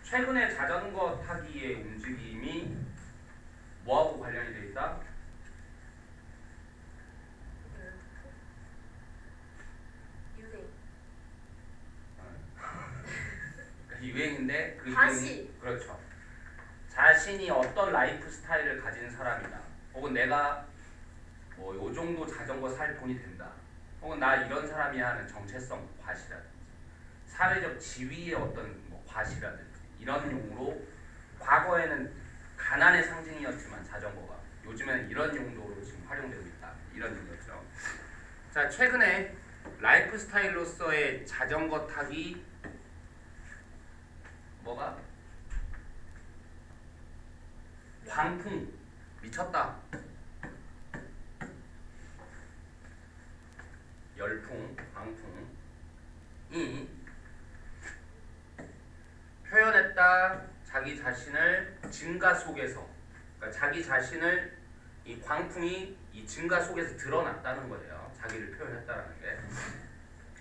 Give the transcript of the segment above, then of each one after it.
최근에 자전거 타기의 움직임이 뭐하고 관련이 돼 있다? 유행. 그러니까 유행인데 그 다시. 유행이 그렇죠. 자신이 어떤 라이프 스타일을 가진 사람이다. 혹은 내가 뭐 요 정도 자전거 살 돈이 된다. 혹은 나 이런 사람이야 하는 정체성 과시라든지 사회적 지위의 어떤 뭐 과시라든지 이런 용으로 과거에는 가난의 상징이었지만 자전거가 요즘에는 이런 용도로 지금 활용되고 있다. 이런 얘기였죠. 자, 최근에 라이프 스타일로서의 자전거 타기 뭐가? 광풍 미쳤다. 열풍, 광풍이 표현했다. 자기 자신을 증가 속에서, 그러니까 자기 자신을 이 광풍이 이 증가 속에서 드러났다는 거예요. 자기를 표현했다라는 게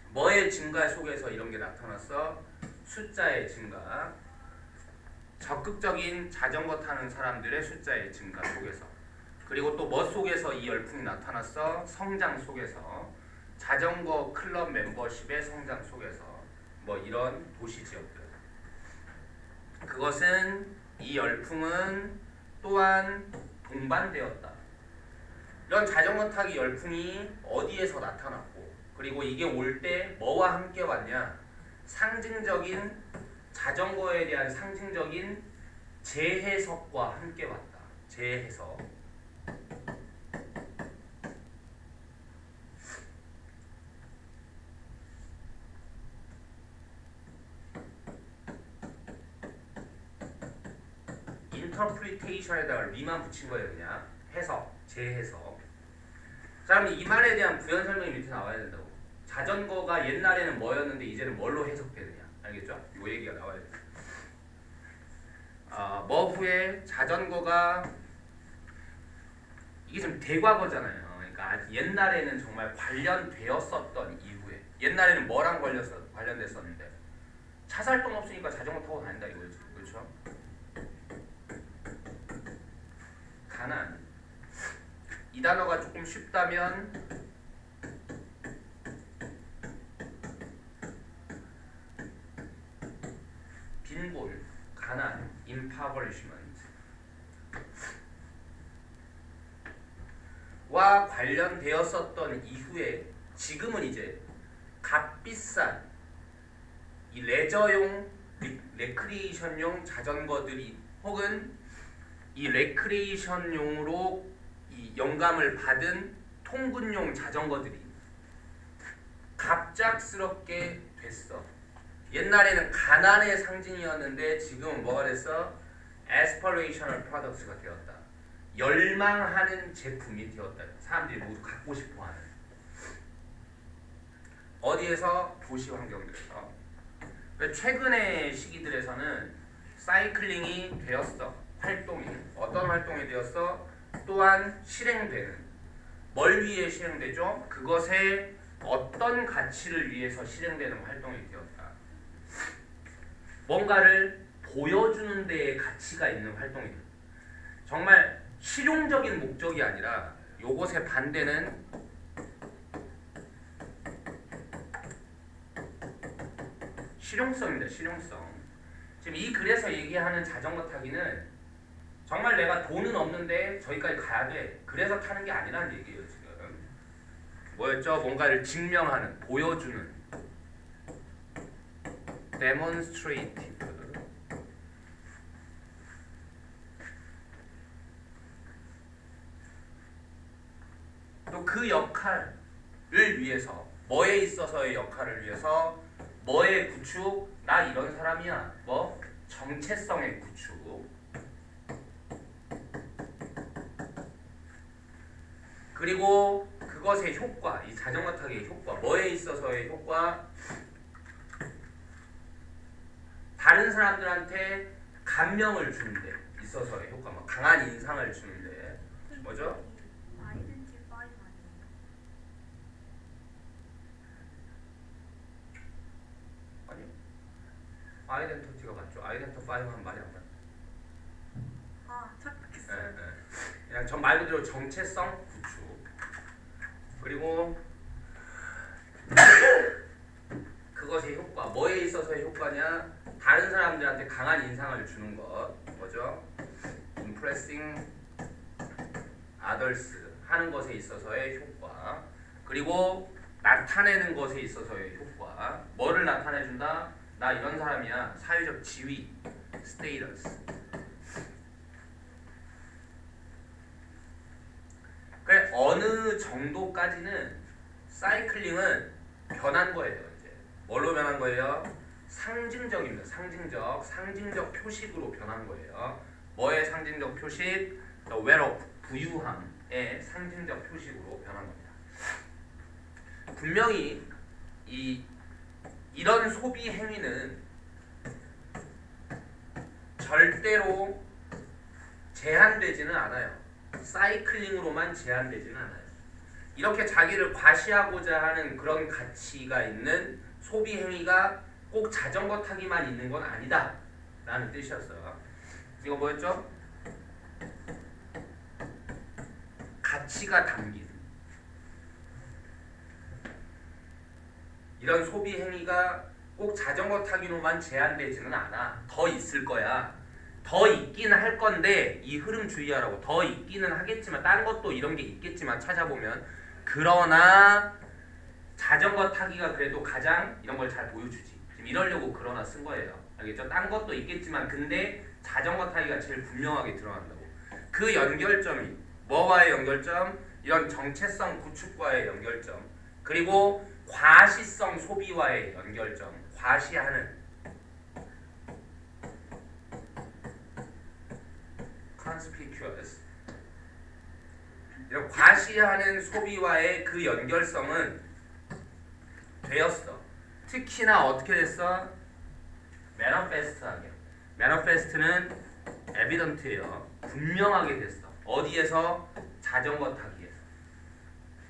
뭐의 증가 속에서 이런 게 나타났어? 숫자의 증가. 적극적인 자전거 타는 사람들의 숫자의 증가 속에서. 그리고 또 뭐 속에서 이 열풍이 나타났어? 성장 속에서. 자전거 클럽 멤버십의 성장 속에서. 뭐 이런 도시 지역들. 그것은 이 열풍은 또한 동반되었다. 이런 자전거 타기 열풍이 어디에서 나타났고 그리고 이게 올 때 뭐와 함께 왔냐? 상징적인 자전거에 대한 상징적인 재해석과 함께 왔다. 재해석. 인터프리테이션에다가 리만 붙인 거예요. 그냥 해석, 재해석. 자, 그럼 이 말에 대한 부연 설명이 밑에 나와야 된다고. 자전거가 옛날에는 뭐였는데 이제는 뭘로 해석되느냐. 알겠죠? 요 얘기가 나와야 돼. 뭐 후에 자전거가 이게 좀 대과거잖아요. 그러니까 옛날에는 정말 관련되었었던 이후에 옛날에는 뭐랑 관련됐었는데 차 살 돈 없으니까 자전거 타고 다닌다 이거지. 그렇죠? 가난. 이 단어가 조금 쉽다면 빈곤, 가난, impoverishment 와 관련되었었던 이후에 지금은 이제 값비싼 이 레저용 레크리에이션용 자전거들이 혹은 이 레크리에이션용으로 이 영감을 받은 통근용 자전거들이 갑작스럽게 됐어. 옛날에는 가난의 상징이었는데 지금은 뭐가 됐어? aspirational products가 되었다. 열망하는 제품이 되었다. 사람들이 모두 갖고 싶어하는. 어디에서? 도시 환경들에서. 최근의 시기들에서는 사이클링이 되었어. 활동이. 어떤 활동이 되었어? 또한 실행되는. 뭘 위해 실행되죠? 그것의 어떤 가치를 위해서 실행되는 활동이 되었다. 뭔가를 보여주는 데에 가치가 있는 활동이 되었다. 정말 실용적인 목적이 아니라 요것의 반대는 실용성입니다. 실용성. 지금 이 글에서 얘기하는 자전거 타기는 정말 내가 돈은 없는데 저기까지 가야 돼. 그래서 타는 게 아니라는 얘기예요. 지금 뭐였죠? 뭔가를 증명하는, 보여주는 demonstrative. 또 그 역할을 위해서 뭐에 있어서의 역할을 위해서 뭐의 구축? 나 이런 사람이야. 뭐? 정체성의 구축. 그리고 그것의 효과, 이 자전거 타기의 효과, 뭐에 있어서의 효과? 다른 사람들한테 감명을 주는 데 있어서의 효과, 뭐 강한 인상을 주는데 뭐죠? 아이덴티파이 아니에요? 아니요. 아이덴티티가 맞죠. 맞죠? 아이덴티파이어 한 말이 안 맞죠? 아, 예, 착각했어요. 예. 그냥 전 말 그대로 정체성 구축. 그리고 그것의 효과, 뭐에 있어서의 효과냐? 다른 사람들한테 강한 인상을 주는 것, 뭐죠? Impressing others 하는 것에 있어서의 효과. 그리고 나타내는 것에 있어서의 효과. 뭐를 나타내준다? 나 이런 사람이야. 사회적 지위, status. 그래 어느 정도까지는 사이클링은 변한 거예요. 이제 뭘로 변한 거예요? 상징적입니다. 상징적 표식으로 변한 거예요. 뭐의 상징적 표식? The wealth, 부유함의 상징적 표식으로 변한 겁니다. 분명히 이런 소비 행위는 절대로 제한되지는 않아요. 사이클링으로만 제한되지는 않아요. 이렇게 자기를 과시하고자 하는 그런 가치가 있는 소비 행위가 꼭 자전거 타기만 있는 건 아니다 라는 뜻이었어요. 이거 뭐였죠? 가치가 담긴 이런 소비 행위가 꼭 자전거 타기로만 제한되지는 않아. 더 있을 거야. 더 있기는 할 건데 이 흐름 주의하라고. 더 있기는 하겠지만 다른 것도 이런 게 있겠지만 찾아보면 그러나 자전거 타기가 그래도 가장 이런 걸 잘 보여주지. 지금 이러려고 그러나 쓴 거예요. 알겠죠? 딴 것도 있겠지만 근데 자전거 타기가 제일 분명하게 드러난다고. 그 연결점이 뭐와의 연결점? 이런 정체성 구축과의 연결점. 그리고 과시성 소비와의 연결점. 과시하는 conspicuous 이런 과시하는 소비와의 그 연결성은 되었어. 특히나 어떻게 됐어? manifest하게. manifest는 evident예요. 분명하게 됐어. 어디에서? 자전거 타기에서.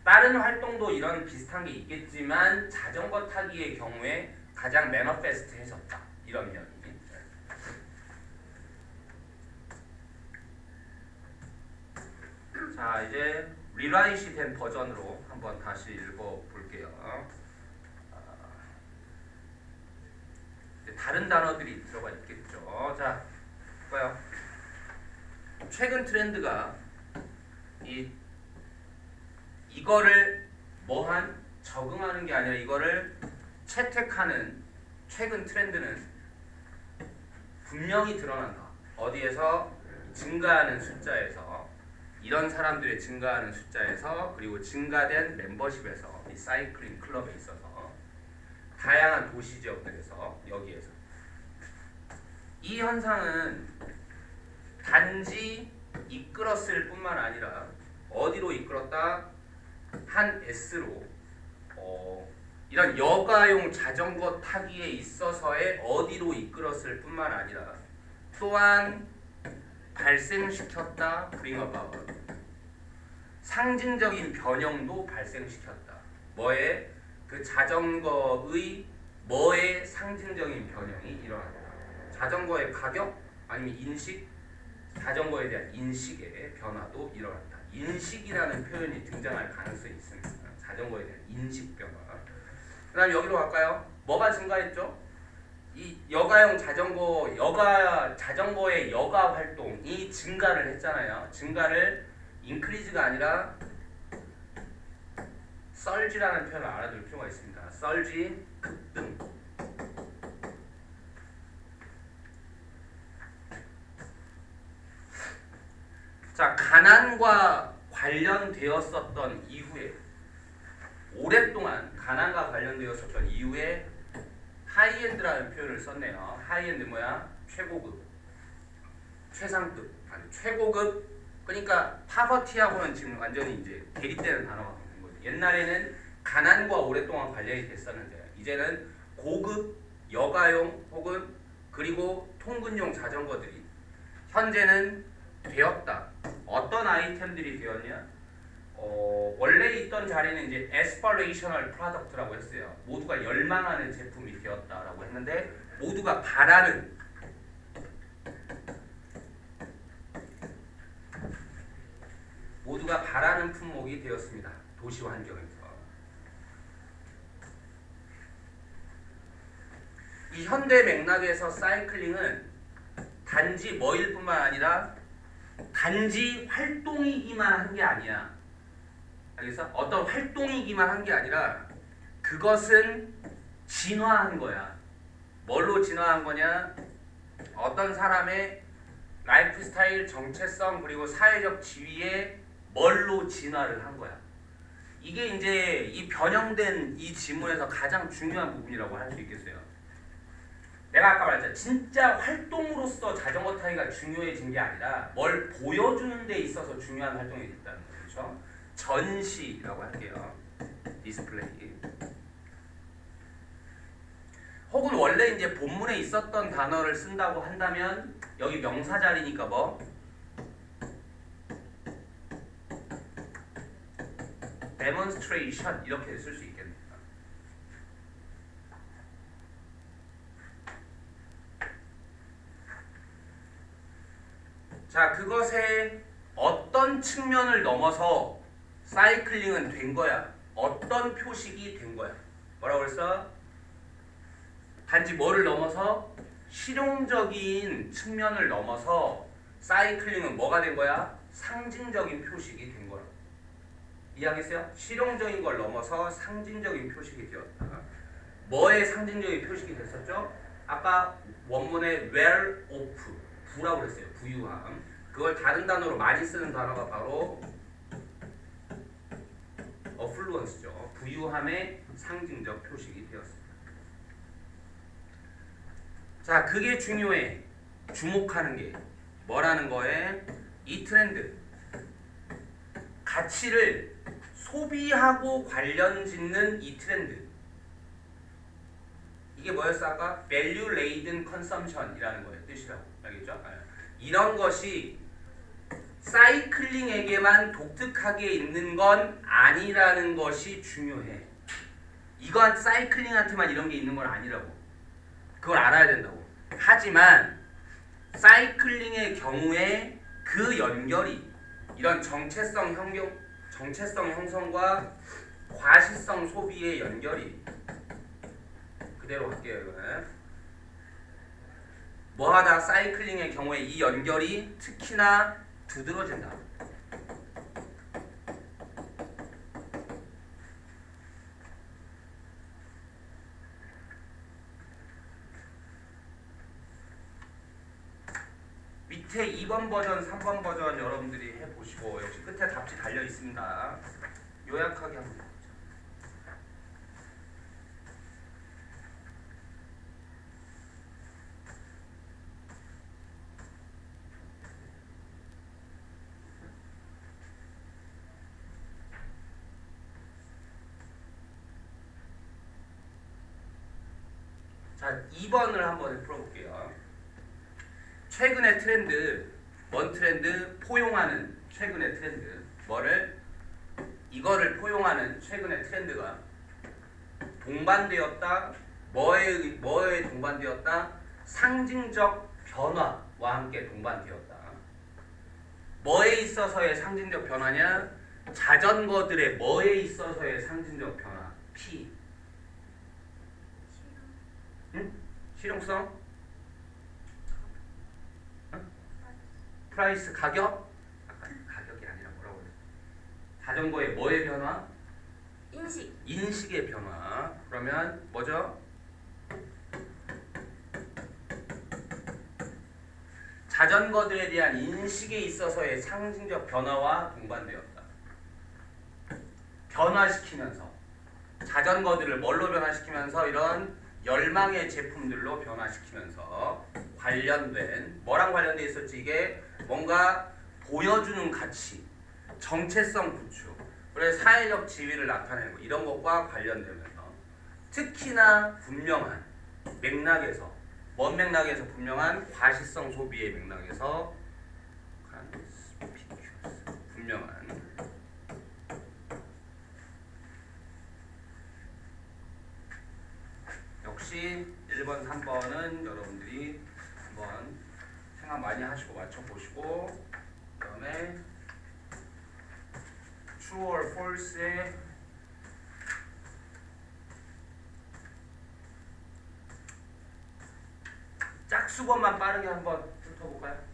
다른 활동도 이런 비슷한 게 있겠지만 자전거 타기의 경우에 가장 manifest해졌다. 이런 면이. 자 이제 리라이시 된 버전으로 한번 다시 읽어볼게요. 다른 단어들이 들어가 있겠죠. 자 볼까요? 최근 트렌드가 이거를 뭐한 적응하는 게 아니라 이거를 채택하는 최근 트렌드는 분명히 드러난다. 어디에서? 증가하는 숫자에서. 이런 사람들의 증가하는 숫자에서 그리고 증가된 멤버십에서 이 사이클링 클럽에 있어서 다양한 도시 지역들에서 여기에서 이 현상은 단지 이끌었을 뿐만 아니라 어디로 이끌었다? 한 S로 이런 여가용 자전거 타기에 있어서의 어디로 이끌었을 뿐만 아니라 또한 발생시켰다. bring about. 상징적인 변형도 발생시켰다. 뭐에? 그 자전거의 뭐의 상징적인 변형이 일어났다. 자전거의 가격 아니면 인식, 자전거에 대한 인식의 변화도 일어났다. 인식이라는 표현이 등장할 가능성이 있습니다. 자전거에 대한 인식 변화. 그 다음 여기로 갈까요? 뭐가 증가했죠? 이 여가용 자전거의 여가 활동이 증가를 했잖아요. 증가를 increase가 아니라 surge라는 표현을 알아둘 필요가 있습니다. surge, 급등. 자, 가난과 관련되었었던 이후에 오랫동안 가난과 관련되었었던 이후에 하이엔드라는 표현을 썼네요. 하이엔드 뭐야? 최고급, 최상급, 아니 최고급. 그러니까 파버티하고는 지금 완전히 이제 대립되는 단어가 되는 거죠. 옛날에는 가난과 오랫동안 관련이 됐었는데 이제는 고급, 여가용 혹은 그리고 통근용 자전거들이 현재는 되었다. 어떤 아이템들이 되었냐? 원래 있던 자리는 이제 aspirational product라고 했어요. 모두가 열망하는 제품이 되었다라고 했는데 모두가 바라는 모두가 바라는 품목이 되었습니다. 도시 환경에서. 이 현대 맥락에서 사이클링은 단지 뭐일 뿐만 아니라 단지 활동이기만 한 게 아니야. 알겠어? 어떤 활동이기만 한 게 아니라 그것은 진화한 거야. 뭘로 진화한 거냐? 어떤 사람의 라이프 스타일, 정체성 그리고 사회적 지위에 뭘로 진화를 한 거야. 이게 이제 이 변형된 이 지문에서 가장 중요한 부분이라고 할 수 있겠어요. 내가 아까 말했잖아. 진짜 활동으로서 자전거 타기가 중요해진 게 아니라 뭘 보여주는 데 있어서 중요한 활동이 됐다는 거죠. 그렇죠? 전시라고 할게요. 디스플레이. 혹은 원래 이제 본문에 있었던 단어를 쓴다고 한다면 여기 명사 자리니까 뭐 demonstration 이렇게 쓸 수 있겠네요. 자, 그것의 어떤 측면을 넘어서 사이클링은 된 거야. 어떤 표식이 된 거야. 뭐라고 그랬어? 단지 뭐를 넘어서 실용적인 측면을 넘어서 사이클링은 뭐가 된 거야? 상징적인 표식이 된 거야. 이해하겠어요? 실용적인 걸 넘어서 상징적인 표식이 되었다. 뭐의 상징적인 표식이 됐었죠? 아까 원문에 wear off, 부라고 그랬어요. 부유함. 그걸 다른 단어로 많이 쓰는 단어가 바로 affluence죠. 부유함의 상징적 표식이 되었습니다. 자, 그게 중요해. 주목하는 게 뭐라는 거에 이 트렌드 가치를 소비하고 관련 짓는 이 트렌드 이게 뭐였어 아까? value laden consumption이라는 거예요. 뜻이라고. 알겠죠? 이런 것이 사이클링에게만 독특하게 있는 건 아니라는 것이 중요해. 이건 사이클링한테만 이런 게 있는 건 아니라고. 그걸 알아야 된다고. 하지만 사이클링의 경우에 그 연결이 이런 정체성 형성과 과시성 소비의 연결이 그대로 할게요. 이거는 뭐하다 사이클링의 경우에 이 연결이 특히나 두드러진다. 밑에 2번 버전, 3번 버전 여러분들이 해보시고 역시 끝에 답지 달려 있습니다. 요약하게 한번 해보죠. 자, 2번을 한번 풀어볼게요. 최근의 트렌드, 뭔 트렌드? 포용하는 최근의 트렌드. 뭐를? 이거를 포용하는 최근의 트렌드가 동반되었다. 뭐에 동반되었다? 상징적 변화와 함께 동반되었다. 뭐에 있어서의 상징적 변화냐? 자전거들의 뭐에 있어서의 상징적 변화? P. 응? 실용성? 프라이스 가격? 아까 가격이 아니라 뭐라고 그랬어? 자전거의 뭐의 변화? 인식의 변화. 그러면 뭐죠? 자전거들에 대한 인식에 있어서의 상징적 변화와 동반되었다. 변화시키면서 자전거들을 뭘로 변화시키면서 이런 열망의 제품들로 변화시키면서 관련된 뭐랑 관련돼 있었지 이게 뭔가 보여주는 가치, 정체성 구축, 그래서 사회적 지위를 나타내는 거 이런 것과 관련되면서 특히나 분명한 맥락에서 뭔 맥락에서 분명한 과시성 소비의 맥락에서 분명한 역시 1번, 3번은 여러분들이 한번 생각 많이 하시고 맞춰보시고 그 다음에 true or false의 짝수번만 빠르게 한번 훑어볼까요?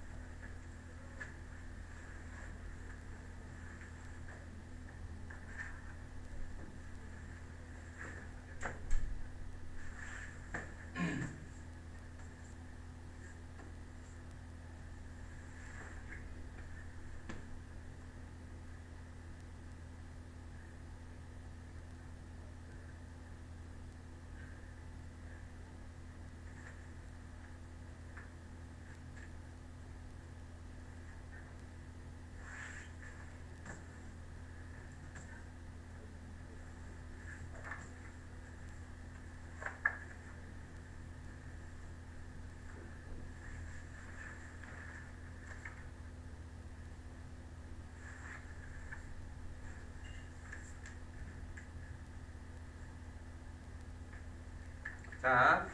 자,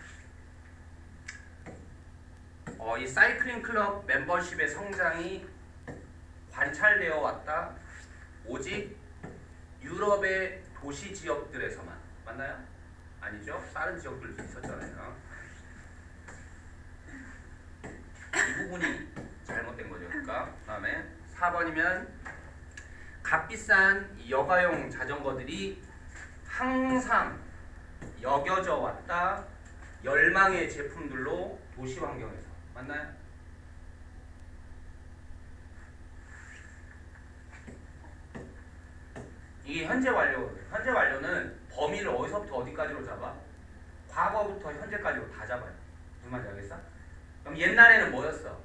이 사이클링 클럽 멤버십의 성장이 관찰되어 왔다. 오직 유럽의 도시 지역들에서만. 맞나요? 아니죠? 다른 지역들도 있었잖아요. 이 부분이 잘못된 거죠. 그러니까 그다음에 4번이면 값비싼 여가용 자전거들이 항상 여겨져 왔다. 열망의 제품들로 도시 환경에서. 맞나요? 이게 현재 완료. 현재 완료는 범위를 어디서부터 어디까지로 잡아? 과거부터 현재까지로 다 잡아요. 무슨 말인지 알겠어? 그럼 옛날에는 뭐였어?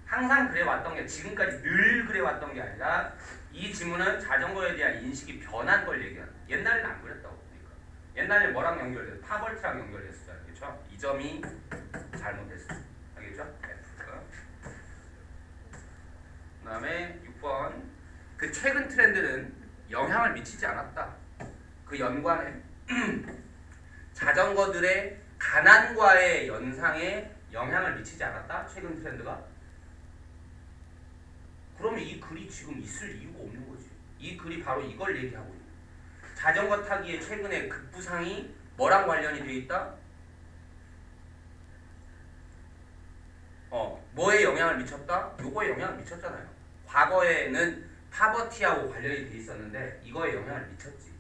항상 그래 왔던 게 지금까지 늘 그래 왔던 게 아니라 이 지문은 자전거에 대한 인식이 변한 걸 얘기하는. 옛날에는 안 그랬다고. 그러니까. 옛날에 뭐랑 연결돼서 타벌트랑 연결됐었잖아요. 그렇죠? 이 점이 잘못됐어. 알겠죠? F. 그다음에 6번. 그 최근 트렌드는 영향을 미치지 않았다. 그 연관에 자전거들의 가난과의 연상에 영향을 미치지 않았다. 최근 트렌드가. 그러면 이 글이 지금 있을 이유가 없는 거지. 이 글이 바로 이걸 얘기하고 있는. 자전거 타기의 최근의 급부상이 뭐랑 관련이 돼 있다? 뭐에 영향을 미쳤다? 요거에 영향을 미쳤잖아요. 과거에는 파버티하고 관련이 돼 있었는데 이거에 영향을 미쳤지.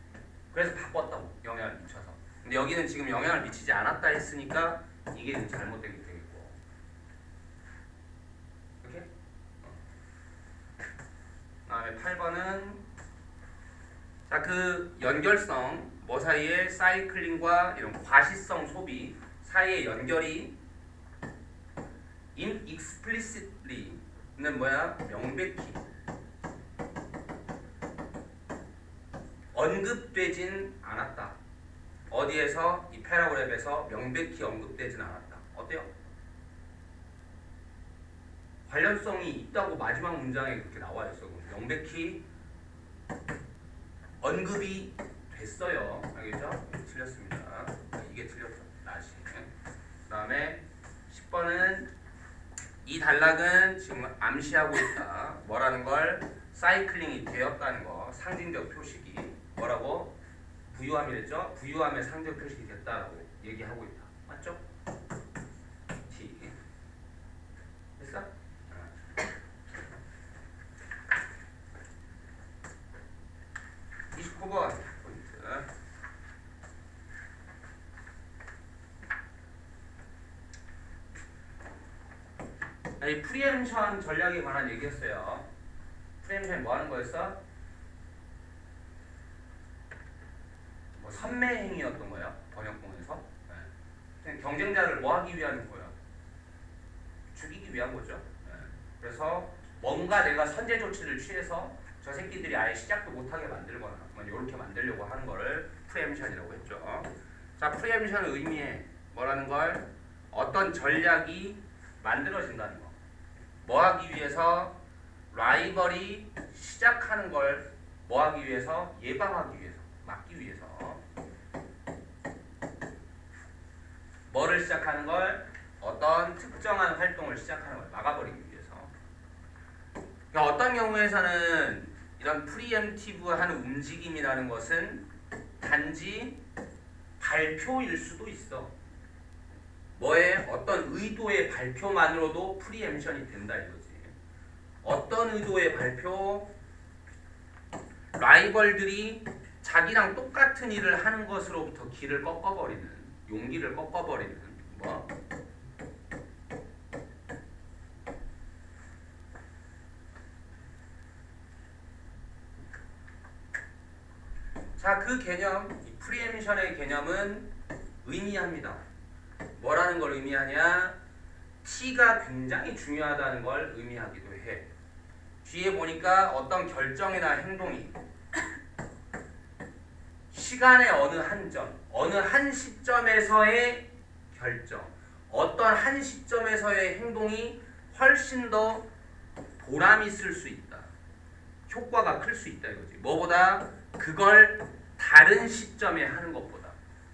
그래서 바꿨다고. 영향을 미쳐서. 근데 여기는 지금 영향을 미치지 않았다 했으니까 이게 잘못된 게 되겠고. 이렇게? 그다음에 8번은 자, 그 연결성 뭐 사이에 사이클링과 이런 과시성 소비 사이의 연결이 inexplicitly는 뭐야? 명백히 언급되진 않았다. 어디에서? 이 패러그래프에서 명백히 언급되진 않았다. 어때요? 관련성이 있다고 마지막 문장에 그렇게 나와 있어. 명백히 언급이 됐어요. 알겠죠? 틀렸습니다. 이게 틀렸죠. 다시. 그 다음에 10번은 이 단락은 지금 암시하고 있다. 뭐라는 걸? 사이클링이 되었다는 거. 상징적 표식이. 뭐라고? 부유함이랬죠? 부유함의 상징적 표식이 됐다라고 얘기하고 있다. 맞죠? T. 됐어? 29번 포인트. 이 프리엠션 전략에 관한 얘기했어요. 프리엠션이 뭐 하는 거였어? 뭐 선매행위였던 거예요. 번역본에서. 네. 경쟁자를 뭐 하기 위한 거야? 죽이기 위한 거죠. 네. 그래서 뭔가 내가 선제 조치를 취해서 저 새끼들이 아예 시작도 못하게 만들거나 뭐 이렇게 만들려고 하는 거를 프리엠션이라고 했죠. 자, 프리엠션의 의미에 뭐라는 걸? 어떤 전략이 만들어진다는 거. 뭐 하기 위해서? 라이벌이 시작하는 걸 뭐 하기 위해서? 예방하기 위해서, 막기 위해서. 뭐를 시작하는 걸? 어떤 특정한 활동을 시작하는 걸 막아버리기 위해서. 그러니까 어떤 경우에서는 이런 프리엠티브한 움직임이라는 것은 단지 발표일 수도 있어. 뭐의 어떤 의도의 발표만으로도 프리엠션이 된다 이거지. 어떤 의도의 발표? 라이벌들이 자기랑 똑같은 일을 하는 것으로부터 길을 꺾어버리는, 용기를 꺾어버리는 뭐? 자, 그 개념, 이 프리엠션의 개념은 의미합니다. 뭐라는 걸 의미하냐? T가 굉장히 중요하다는 걸 의미하기도 해. 뒤에 보니까 어떤 결정이나 행동이 시간의 어느 한 점, 어느 한 시점에서의 결정, 어떤 한 시점에서의 행동이 훨씬 더 보람 있을 수 있다. 효과가 클 수 있다 이거지. 뭐보다 그걸 다른 시점에 하는 것보다.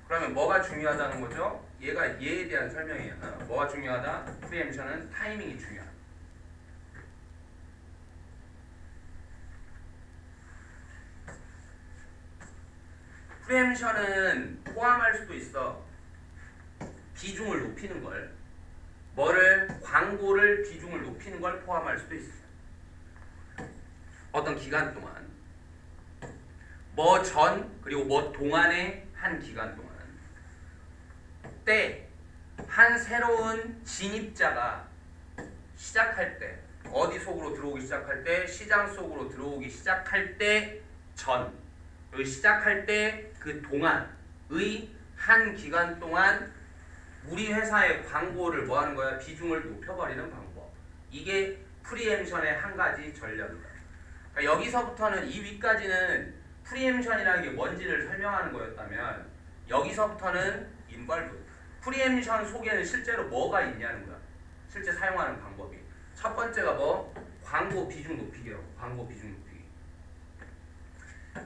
그러면 뭐가 중요하다는 거죠? 얘에 대한 설명이에요. 뭐가 중요하다? 프리엠션은 타이밍이 중요하다. 프리엠션은 포함할 수도 있어. 비중을 높이는 걸. 뭐를? 광고를 비중을 높이는 걸 포함할 수도 있어. 어떤 기간 동안. 뭐 전 그리고 뭐 동안의 한 기간 동안. 때 한 새로운 진입자가 시작할 때, 어디 속으로 들어오기 시작할 때, 시장 속으로 들어오기 시작할 때 전, 그리고 시작할 때 그 동안의 한 기간 동안 우리 회사의 광고를 뭐 하는 거야? 비중을 높여버리는 방법. 이게 프리엠션의 한 가지 전략이다. 그러니까 여기서부터는 이 위까지는 프리엠션이라는 게 뭔지를 설명하는 거였다면 여기서부터는 인발부. 프리엠션 속에는 실제로 뭐가 있냐는 거야. 실제 사용하는 방법이. 첫 번째가 뭐? 광고 비중 높이기라고. 광고 비중 높이기.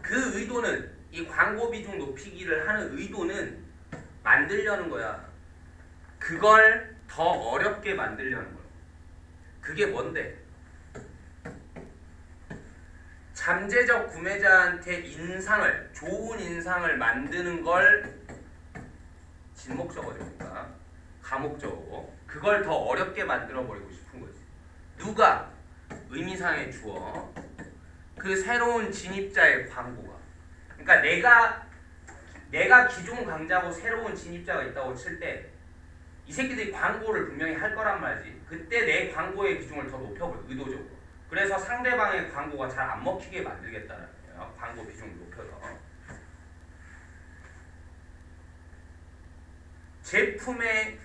그 의도는, 이 광고 비중 높이기를 하는 의도는 만들려는 거야. 그걸 더 어렵게 만들려는 거야. 그게 뭔데? 잠재적 구매자한테 인상을, 좋은 인상을 만드는 걸 진목적어니까 가목적어고, 그걸 더 어렵게 만들어 버리고 싶은 거지. 누가? 의미상의 주어. 그 새로운 진입자의 광고가. 그러니까 내가 기존 강자고 새로운 진입자가 있다고 칠 때 이 새끼들이 광고를 분명히 할 거란 말이지. 그때 내 광고의 비중을 더 높여버려, 의도적으로. 그래서 상대방의 광고가 잘 안 먹히게 만들겠다는 거예요. 광고 비중을 높여서. 제품의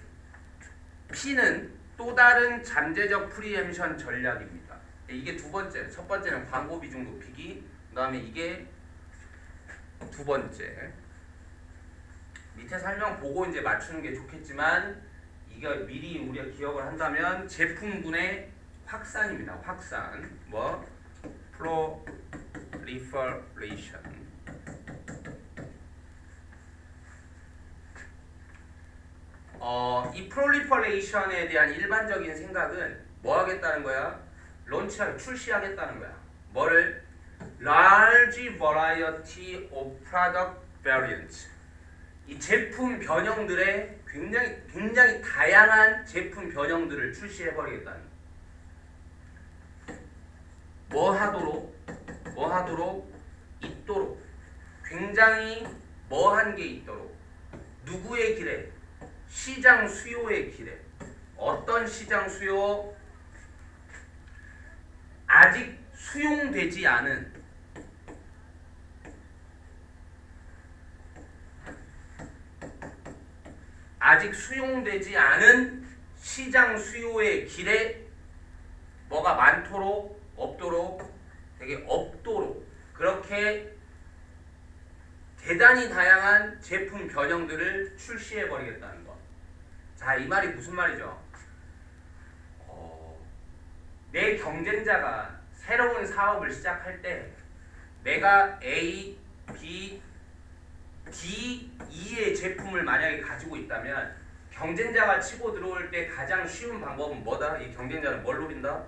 P는 또 다른 잠재적 프리엠션 전략입니다. 이게 두 번째. 첫 번째는 광고 비중 높이기. 그 다음에 이게 두 번째. 밑에 설명 보고 이제 맞추는 게 좋겠지만 이게 미리 우리가 기억을 한다면 제품군의 확산입니다. 확산. 뭐? proliferation. 이 proliferation에 대한 일반적인 생각은 뭐 하겠다는 거야? 출시하겠다는 거야. 뭐를? large variety of product variants. 이 제품 변형들의 굉장히 다양한 제품 변형들을 출시해버리겠다는 거야. 뭐 하도록? 있도록. 굉장히 뭐한 게 있도록. 누구의 길에? 시장 수요의 길에. 어떤 시장 수요? 아직 수용되지 않은 시장 수요의 길에 뭐가 많도록 없도록 되게 없도록 그렇게 대단히 다양한 제품 변형들을 출시해 버리겠다는 거. 자, 이 말이 무슨 말이죠? 내 경쟁자가 새로운 사업을 시작할 때 내가 A, B, D, E의 제품을 만약에 가지고 있다면 경쟁자가 치고 들어올 때 가장 쉬운 방법은 뭐다? 이 경쟁자는 뭘 노린다?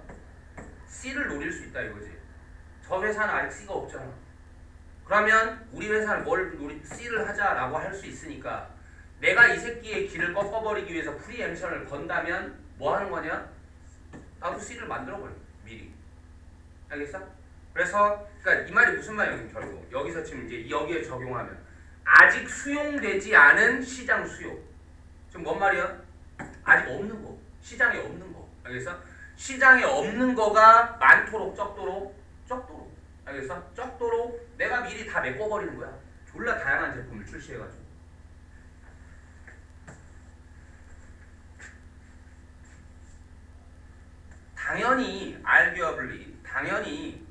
C를 노릴 수 있다 이거지. 저 회사는 아직 C가 없잖아. 그러면 우리 회사는 우리 C를 하자라고 할 수 있으니까 내가 이 새끼의 길을 꺾어버리기 위해서 프리엠션을 건다면 뭐 하는 거냐? 나도 C를 만들어버려 미리. 알겠어? 그래서 그러니까 이 말이 무슨 말이야 결국 여기서 지금 이제 여기에 적용하면 아직 수용되지 않은 시장 수요. 지금 뭔 말이야? 아직 없는 거. 시장에 없는 거. 알겠어? 시장에 없는 거가 많도록 적도록 알겠어? 적도록 내가 미리 다 메꿔버리는 거야. 졸라 다양한 제품을 출시해가지고. 당연히 arguably 당연히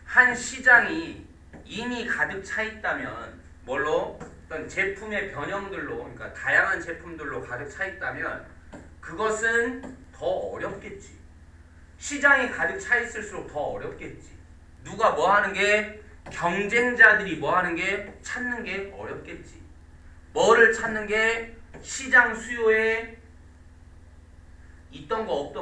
한 시장이 이미 가득 차 있다면 뭘로? 어떤 제품의 변형들로 그러니까 다양한 제품들로 가득 차 있다면 그것은 더 어렵겠지. 시장이 가득 차 있을수록 더 어렵겠지. 누가 뭐 하는 게 경쟁자들이 뭐 하는 게 찾는 게 어렵겠지. 뭐를 찾는 게 시장 수요에 있던 거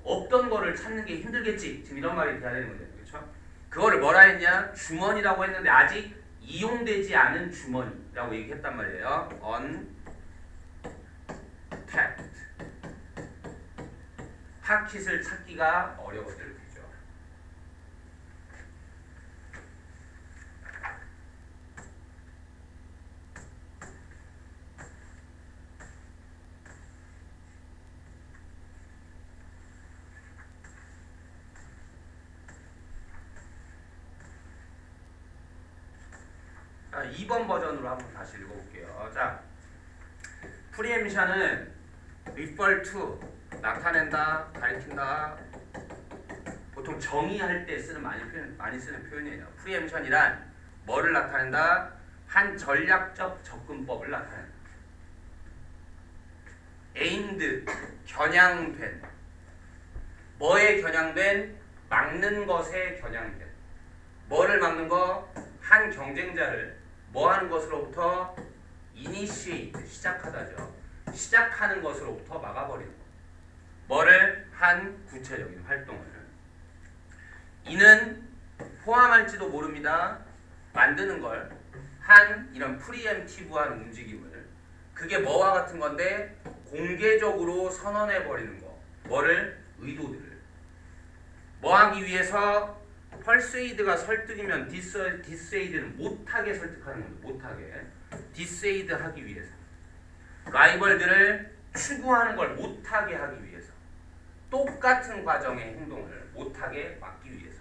없던 거를 찾는 게 힘들겠지. 지금 이런 말이 돼야 되는 거죠. 그렇죠? 그거를 뭐라 했냐? 주머니라고 했는데 아직 이용되지 않은 주머니라고 얘기했단 말이에요. untapped. 파킷을 찾기가 어려워질 테죠. 자, 2번 버전으로 한번 다시 읽어볼게요. 자, 프리엠션은 refer to 나타낸다, 가리킨다. 보통 정의할 때 쓰는 많이 쓰는 표현이에요. 프리엠션이란 뭐를 나타낸다? 한 전략적 접근법을 나타낸다. aimed 겨냥된 뭐에 겨냥된? 막는 것에 겨냥된. 뭐를 막는 거? 한 경쟁자를 뭐 하는 것으로부터 initiate 시작하다죠. 시작하는 것으로부터 막아버리는 거. 뭐를? 한 구체적인 활동을. 이는 포함할지도 모릅니다. 만드는 걸. 한 이런 프리엠티브한 움직임을. 그게 뭐와 같은 건데 공개적으로 선언해버리는 거. 뭐를? 의도들을. 뭐 하기 위해서? persuade가 설득이면 dissuade는 못하게 설득하는 겁니다. 못하게. dissuade 하기 위해서. 라이벌들을 추구하는 걸 못하게 하기 위해서. 똑같은 과정의 행동을 못하게 막기 위해서.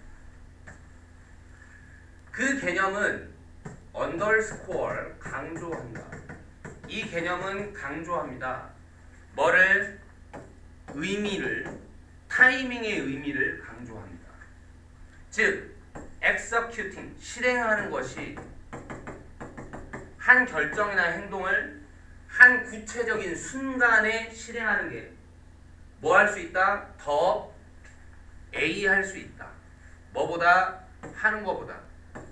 그 개념은 underscore 강조한다. 이 개념은 강조합니다. 뭐를? 의미를, 타이밍의 의미를 강조합니다. 즉, executing, 실행하는 것이 한 결정이나 행동을 한 구체적인 순간에 실행하는 게 뭐 할 수 있다? 더 A 할 수 있다. 뭐보다? 하는 것보다.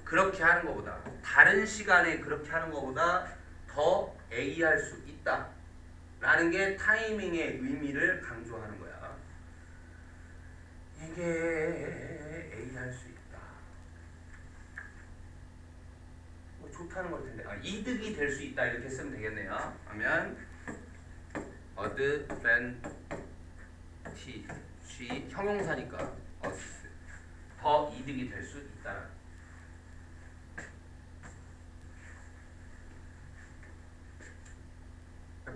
그렇게 하는 것보다. 다른 시간에 그렇게 하는 것보다 더 A 할 수 있다. 라는 게 타이밍의 의미를 강조하는 거야. 이게 A 할 수 있다. 뭐 좋다는 걸 텐데. 이득이 될 수 있다. 이렇게 쓰면 되겠네요. 그러면 advantage 형용사니까 us 더 이득이 될 수 있다.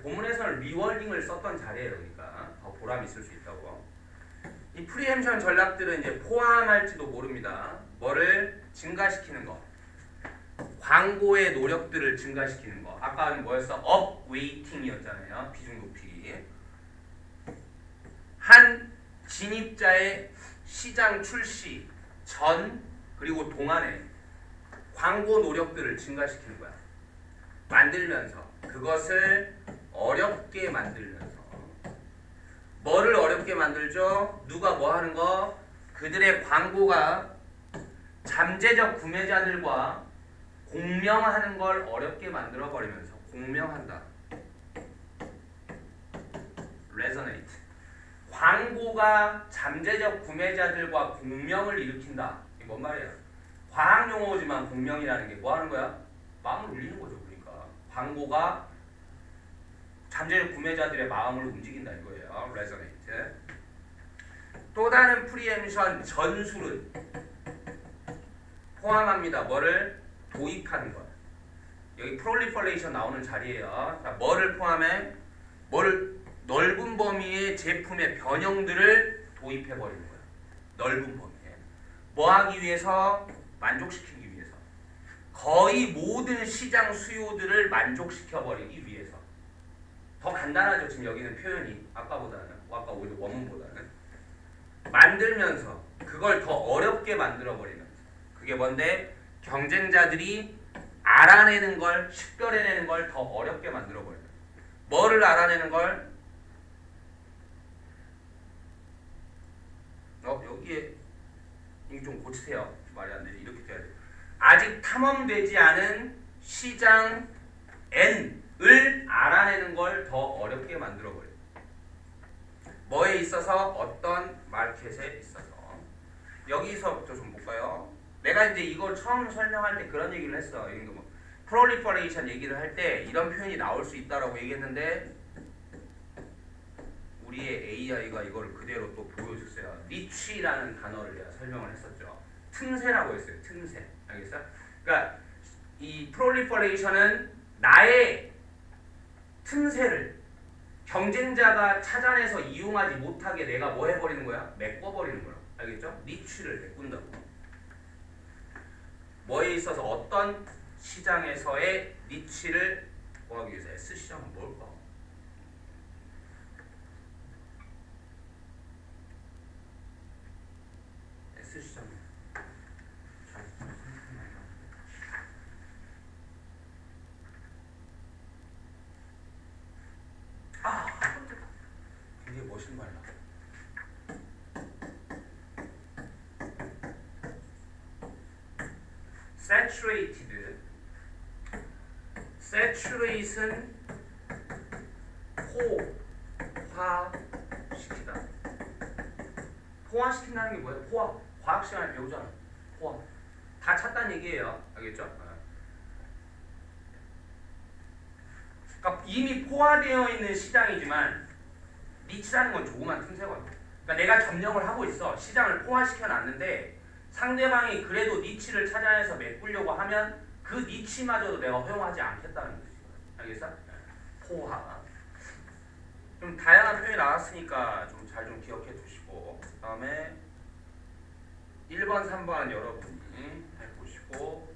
본문에서는 리월딩을 썼던 자리예요. 그러니까 더 보람이 있을 수 있다고. 이 프리엠션 전략들은 이제 포함할지도 모릅니다. 뭐를 증가시키는 거. 광고의 노력들을 증가시키는 거. 아까는 뭐였어? 업웨이팅이었잖아요. 비중 높이. 한 진입자의 시장 출시 전 그리고 동안에 광고 노력들을 증가시키는 거야. 만들면서 그것을 어렵게 만들면서. 뭐를 어렵게 만들죠? 누가 뭐 하는 거? 그들의 광고가 잠재적 구매자들과 공명하는 걸 어렵게 만들어 버리면서. 공명한다. resonate. 광고가 잠재적 구매자들과 공명을 일으킨다. 이게 뭔 말이야? 과학 용어지만 공명이라는 게 뭐 하는 거야? 마음을 울리는 거죠. 그러니까 광고가 잠재적 구매자들의 마음을 움직인다 이거예요. resonate. 또 다른 프리엠션 전술은 포함합니다. 뭐를 도입하는 것. 여기 proliferation 나오는 자리예요. 자, 뭐를 포함해? 뭐를 넓은 범위의 제품의 변형들을 도입해 버리는 거야. 넓은 범위에. 뭐 하기 위해서? 만족시키기 위해서. 거의 모든 시장 수요들을 만족시켜 버리기 위해서. 더 간단하죠. 지금 여기는 표현이 아까보다는, 아까 오히려 원문보다는 만들면서 그걸 더 어렵게 만들어 버리면서. 그게 뭔데? 경쟁자들이 알아내는 걸, 식별해내는 걸 더 어렵게 만들어 버려요. 뭐를 알아내는 걸? 여기에 이거 좀 고치세요. 말이 안 되지. 이렇게 돼야 돼. 아직 탐험되지 않은 시장 N을 알아내는 걸 더 어렵게 만들어 버려요. 뭐에 있어서? 어떤 마켓에 있어서. 여기서부터 좀 볼까요? 내가 이제 이걸 처음 설명할 때 그런 얘기를 했어. 이거 뭐 proliferation 얘기를 할 때 이런 표현이 나올 수 있다라고 얘기했는데 우리의 AI가 이걸 그대로 또 보여줬어요. 니치라는 단어를 내가 설명을 했었죠. 틈새라고 했어요. 틈새. 알겠어? 그러니까 이 proliferation은 나의 틈새를 경쟁자가 찾아내서 이용하지 못하게 내가 뭐 해버리는 거야? 메꿔버리는 거야. 알겠죠? 니치를 메꾼다고. 뭐에 있어서 어떤 시장에서의 니치를 구하기 위해서 S시장은 뭘까? S시장은 잘 생각나요. 굉장히 멋있는 말이야. saturated. saturate은 포화시키다. 포화시킨다는 게 뭐예요? 포화. 과학 시간에 배우잖아. 포화. 다 찼다는 얘기예요. 알겠죠? 그러니까 이미 포화되어 있는 시장이지만 니치라는 건 조그만 틈새거든요. 그러니까 내가 점령을 하고 있어. 시장을 포화시켜 놨는데 상대방이 그래도 니치를 찾아내서 메꾸려고 하면 그 니치마저도 내가 허용하지 않겠다는 거지. 알겠어? 포화. 좀 다양한 표현이 나왔으니까 좀 잘 좀 기억해 두시고 그 다음에 1번, 3번 여러분이 해보시고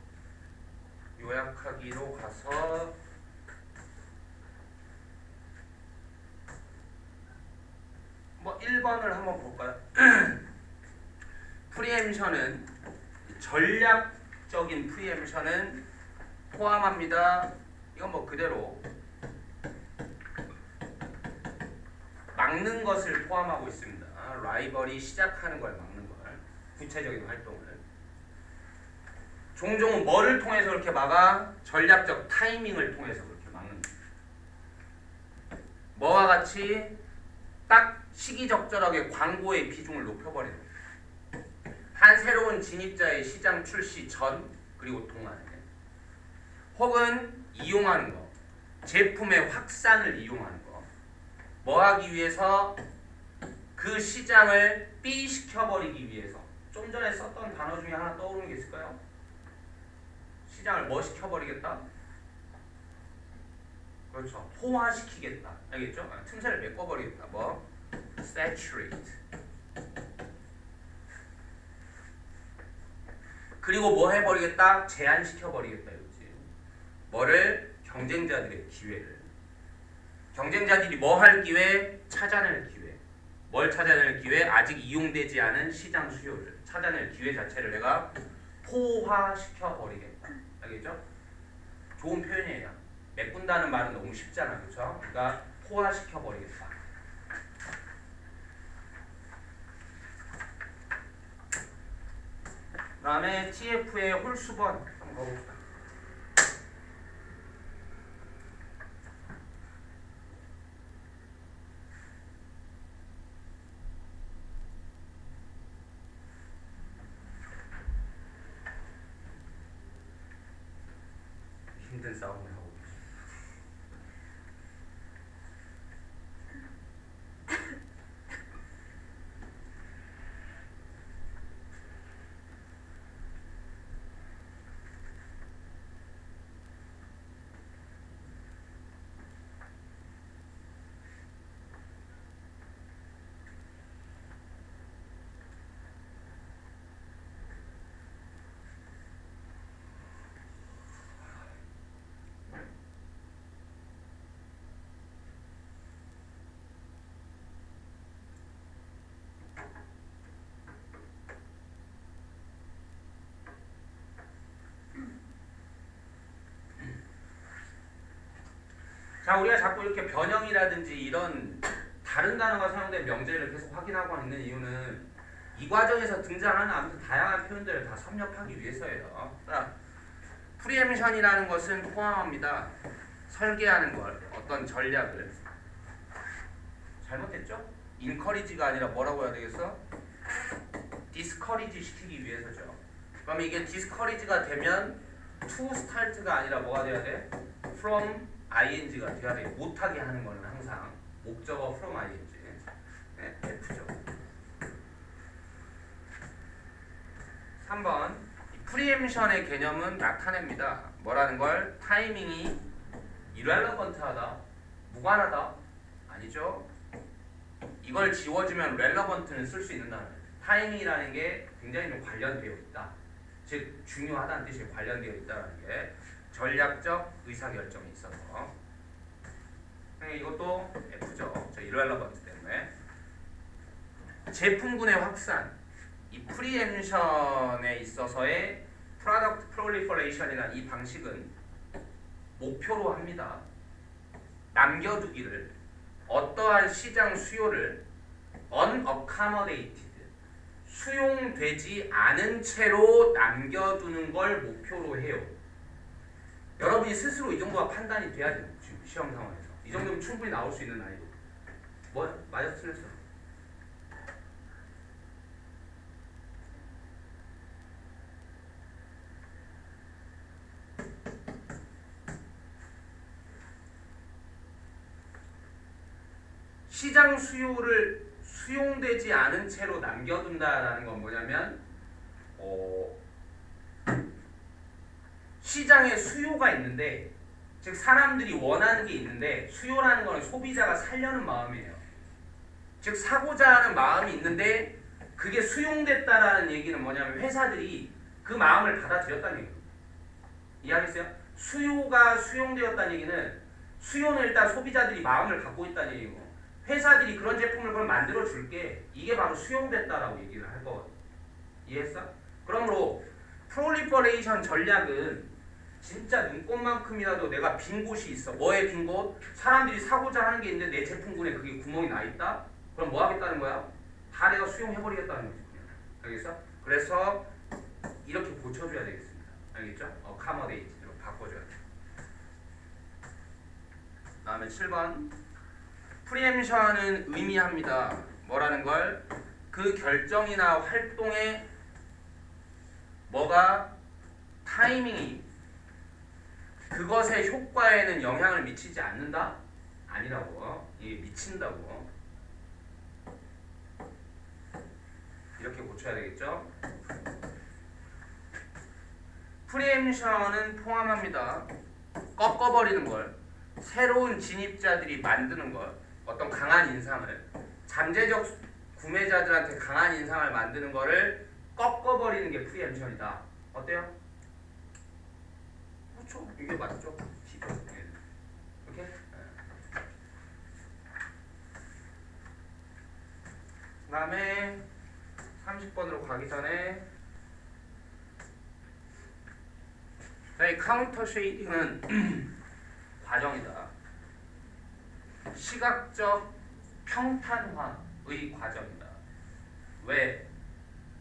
요약하기로 가서 뭐 1번을 한번 볼까요? 프리엠션은 전략적인 프리엠션은 포함합니다. 이건 뭐 그대로 막는 것을 포함하고 있습니다. 라이벌이 시작하는 걸 막는 걸, 구체적인 활동을. 종종 뭐를 통해서 그렇게 막아? 전략적 타이밍을 통해서 그렇게 막는 거예요. 뭐와 같이 딱 시기적절하게 광고의 비중을 높여버리는 거예요. 한 새로운 진입자의 시장 출시 전 그리고 동안에 혹은 이용하는 거, 제품의 확산을 이용하는 거. 뭐 하기 위해서? 그 시장을 삐시켜버리기 위해서. 좀 전에 썼던 단어 중에 하나 떠오르는 게 있을까요? 시장을 뭐 시켜버리겠다? 그렇죠. 포화시키겠다. 알겠죠? 틈새를 메꿔버리겠다. 뭐? saturate. 그리고 뭐 해버리겠다? 제한시켜버리겠다. 이거지. 뭐를? 경쟁자들의 기회를. 경쟁자들이 뭐 할 기회? 찾아낼 기회. 뭘 찾아낼 기회? 아직 이용되지 않은 시장 수요를 찾아낼 기회 자체를 내가 포화시켜버리겠다. 알겠죠? 좋은 표현이에요. 메꾼다는 말은 너무 쉽잖아. 그렇죠? 그러니까 포화시켜버리겠다. 그 다음에 TF의 홀수번 한번 가봅시다. 힘든 싸움을 하고 계십니다. 자, 우리가 자꾸 이렇게 변형이라든지 이런 다른 단어가 사용된 명제를 계속 확인하고 있는 이유는 이 과정에서 등장하는 아무튼 다양한 표현들을 다 섭렵하기 위해서예요. 자, 프리엠션이라는 것은 포함합니다. 설계하는 걸, 어떤 전략을. 잘못했죠? 인커리지가 아니라 뭐라고 해야 되겠어? 디스커리지 시키기 위해서죠. 그러면 이게 디스커리지가 되면 to start가 아니라 뭐가 돼야 돼? from ing가 돼야 돼. 못하게 하는 거는 항상 목적어 from ing. 네, F죠. 3번 프리엠션의 개념은 나타냅니다. 뭐라는 걸? 타이밍이 irrelevant하다, 무관하다. 아니죠. 이걸 지워주면 relevant는 쓸 수 있는 단어예요. 타이밍이라는 게 굉장히 좀 관련되어 있다. 즉 중요하다는 뜻이 관련되어 있다는 게 전략적 의사결정이 있어서. 이것도 F죠. 저 irrelevant 때문에. 제품군의 확산. 이 프리엠션에 있어서의 product proliferation이라는 이 방식은 목표로 합니다. 남겨두기를, 어떠한 시장 수요를 unaccommodated, 수용되지 않은 채로 남겨두는 걸 목표로 해요. 여러분이 스스로 이 정도가 판단이 돼야 돼요. 지금 시험 상황에서 이 정도면 충분히 나올 수 있는 난이도. 뭐 맞아 틀렸어? 시장 수요를 수용되지 않은 채로 남겨둔다라는 건 뭐냐면 시장에 수요가 있는데, 즉 사람들이 원하는 게 있는데, 수요라는 건 소비자가 살려는 마음이에요. 즉 사고자 하는 마음이 있는데 그게 수용됐다라는 얘기는 뭐냐면 회사들이 그 마음을 받아들였다는 얘기예요. 이해하겠어요? 수요가 수용되었다는 얘기는 수요는 일단 소비자들이 마음을 갖고 있다는 얘기고, 회사들이 그런 제품을 그걸 만들어 줄게, 이게 바로 수용됐다라고 얘기를 할 거거든. 이해했어? 그러므로 프롤리퍼레이션 전략은 진짜 눈꽃만큼이라도 내가 빈 곳이 있어. 뭐에 빈 곳? 사람들이 사고자 하는 게 있는데 내 제품군에 그게 구멍이 나 있다? 그럼 뭐 하겠다는 거야? 다 내가 수용해버리겠다는 거지. 알겠어? 그래서 이렇게 고쳐줘야 되겠습니다. 알겠죠? accommodate로 바꿔줘야 돼. 다음에 7번. 프리엠션은 의미합니다. 뭐라는 걸? 그 결정이나 활동에 뭐가 타이밍이 그것의 효과에는 영향을 미치지 않는다? 아니라고. 이게 미친다고. 이렇게 고쳐야 되겠죠? 프리엠션은 포함합니다. 꺾어버리는 걸, 새로운 진입자들이 만드는 것, 어떤 강한 인상을, 잠재적 구매자들한테 강한 인상을 만드는 거를 꺾어버리는 게 프리엠션이다. 어때요? 그렇죠. 이게 맞죠? 오케이? 그 다음에 30번으로 가기 전에, 이 카운터 쉐이딩은 과정이다. 시각적 평탄화의 과정이다. 왜?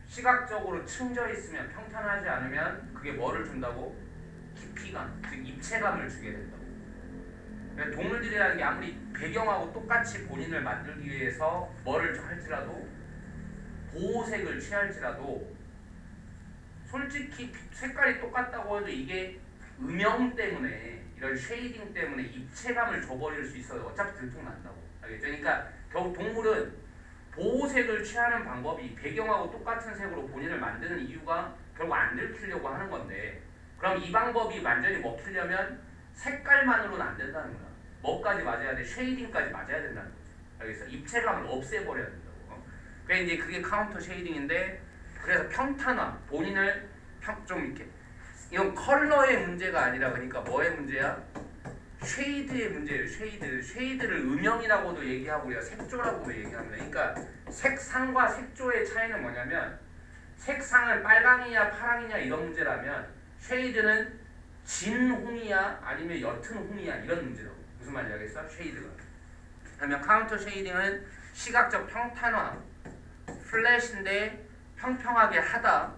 시각적으로 층져 있으면, 평탄하지 않으면 그게 뭐를 준다고? 깊이감, 즉 입체감을 주게 된다고. 그러니까 동물들이라는 게 아무리 배경하고 똑같이 본인을 만들기 위해서 뭐를 할지라도, 보호색을 취할지라도, 솔직히 색깔이 똑같다고 해도 이게 음영 때문에 이런 쉐이딩 때문에 입체감을 줘버릴 수 있어요. 어차피 들통난다고. 알겠죠? 그러니까 결국 동물은 보호색을 취하는 방법이 배경하고 똑같은 색으로 본인을 만드는 이유가 결국 안 들키려고 하는 건데, 그럼 이 방법이 완전히 먹히려면 색깔만으로는 안 된다는 거야. 뭐까지 맞아야 돼? 쉐이딩까지 맞아야 된다는 거지. 알겠어? 입체감을 없애버려야 된다고. 그게 이제 그게 카운터 쉐이딩인데, 그래서 평탄화, 본인을 좀 이렇게, 이건 컬러의 문제가 아니라, 그러니까 뭐의 문제야? 쉐이드의 문제예요. 쉐이드를 음영이라고도 얘기하고 우리가 색조라고도 얘기합니다. 그러니까 색상과 색조의 차이는 뭐냐면, 색상은 빨강이냐 파랑이냐 이런 문제라면 쉐이드는 진 홍이야 아니면 옅은 홍이야 이런 문제라고. 무슨 말인지 알겠어? 쉐이드가. 그러면 카운터 쉐이딩은 시각적 평탄화, 플랫인데 평평하게 하다,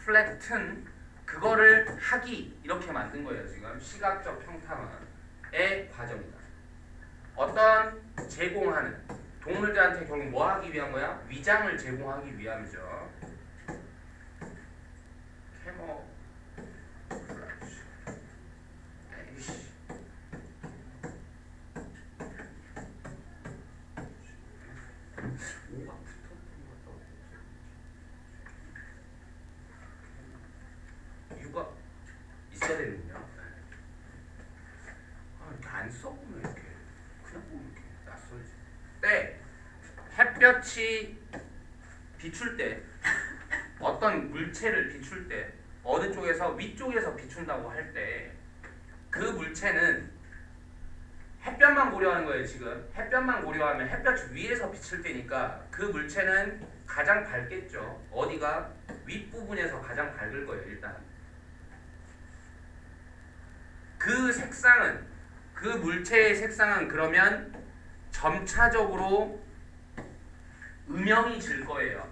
플랫은 그거를 하기, 이렇게 만든 거예요. 지금 시각적 평탄화의 과정이다. 어떤 제공하는 동물들한테 결국 뭐 하기 위한 거야? 위장을 제공하기 위함이죠. 캐모플라지. 에이씨. 오가 붙었던 것 같다. 유가 있어야 되는군요. 아, 이렇게 안 써보면 이렇게 그냥 보면 이렇게 낯설지. 때 햇볕이 비출 때, 어떤 물체를 비출 때 어느 쪽에서 위쪽에서 비춘다고 할 때 그 물체는 햇볕만 고려하는 거예요. 지금 햇볕만 고려하면 햇볕 위에서 비칠 때니까 그 물체는 가장 밝겠죠. 어디가? 윗부분에서 가장 밝을 거예요. 일단 그 색상은, 그 물체의 색상은 그러면 점차적으로 음영이 질 거예요.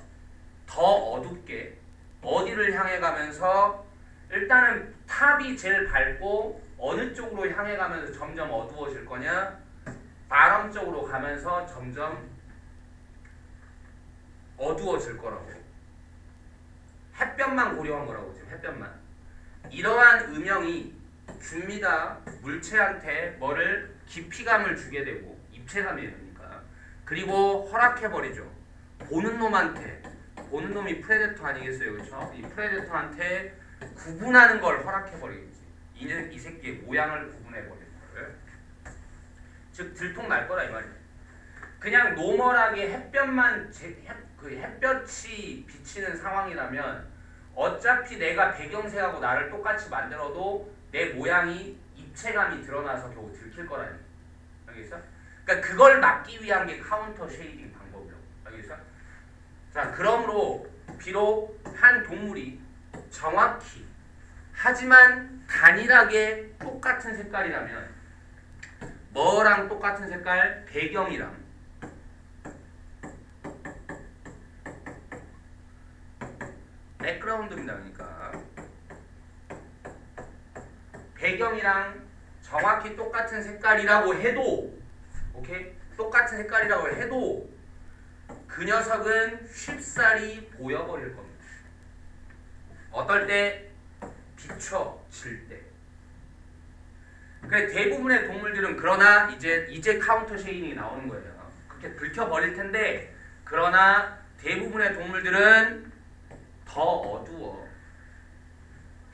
더 어둡게. 어디를 향해 가면서 일단은 탑이 제일 밝고 어느 쪽으로 향해 가면서 점점 어두워질 거냐? 바람 쪽으로 가면서 점점 어두워질 거라고. 햇볕만 고려한 거라고. 지금 햇볕만. 이러한 음영이 줍니다. 물체한테 뭐를? 깊이감을 주게 되고, 입체감이에요. 그러니까. 그리고 허락해버리죠. 보는 놈한테, 보는 놈이 프레데터 아니겠어요, 그렇죠? 이 프레데터한테 구분하는 걸 허락해버리겠지. 이 새끼의 모양을 구분해버리는 거를. 즉 들통 날 거라 이 말이야. 그냥 노멀하게 햇볕만 그 햇볕이 비치는 상황이라면 어차피 내가 배경색하고 나를 똑같이 만들어도 내 모양이 입체감이 드러나서 겨우 들킬 거라니. 알겠어? 그러니까 그걸 막기 위한 게 카운터 쉐이딩 방법이라고. 알겠어? 자, 그러므로 비록 한 동물이 정확히 하지만 단일하게 똑같은 색깔이라면, 뭐랑 똑같은 색깔? 배경이랑 백그라운드입니다. 그러니까 배경이랑 정확히 똑같은 색깔이라고 해도, 오케이? 똑같은 색깔이라고 해도 그 녀석은 쉽사리 보여버릴 겁니다. 어떨 때? 비춰질 때. 그래, 대부분의 동물들은, 그러나 이제 카운터 쉐이딩이 나오는 거예요. 그렇게 들켜버릴 텐데, 그러나 대부분의 동물들은 더 어두워.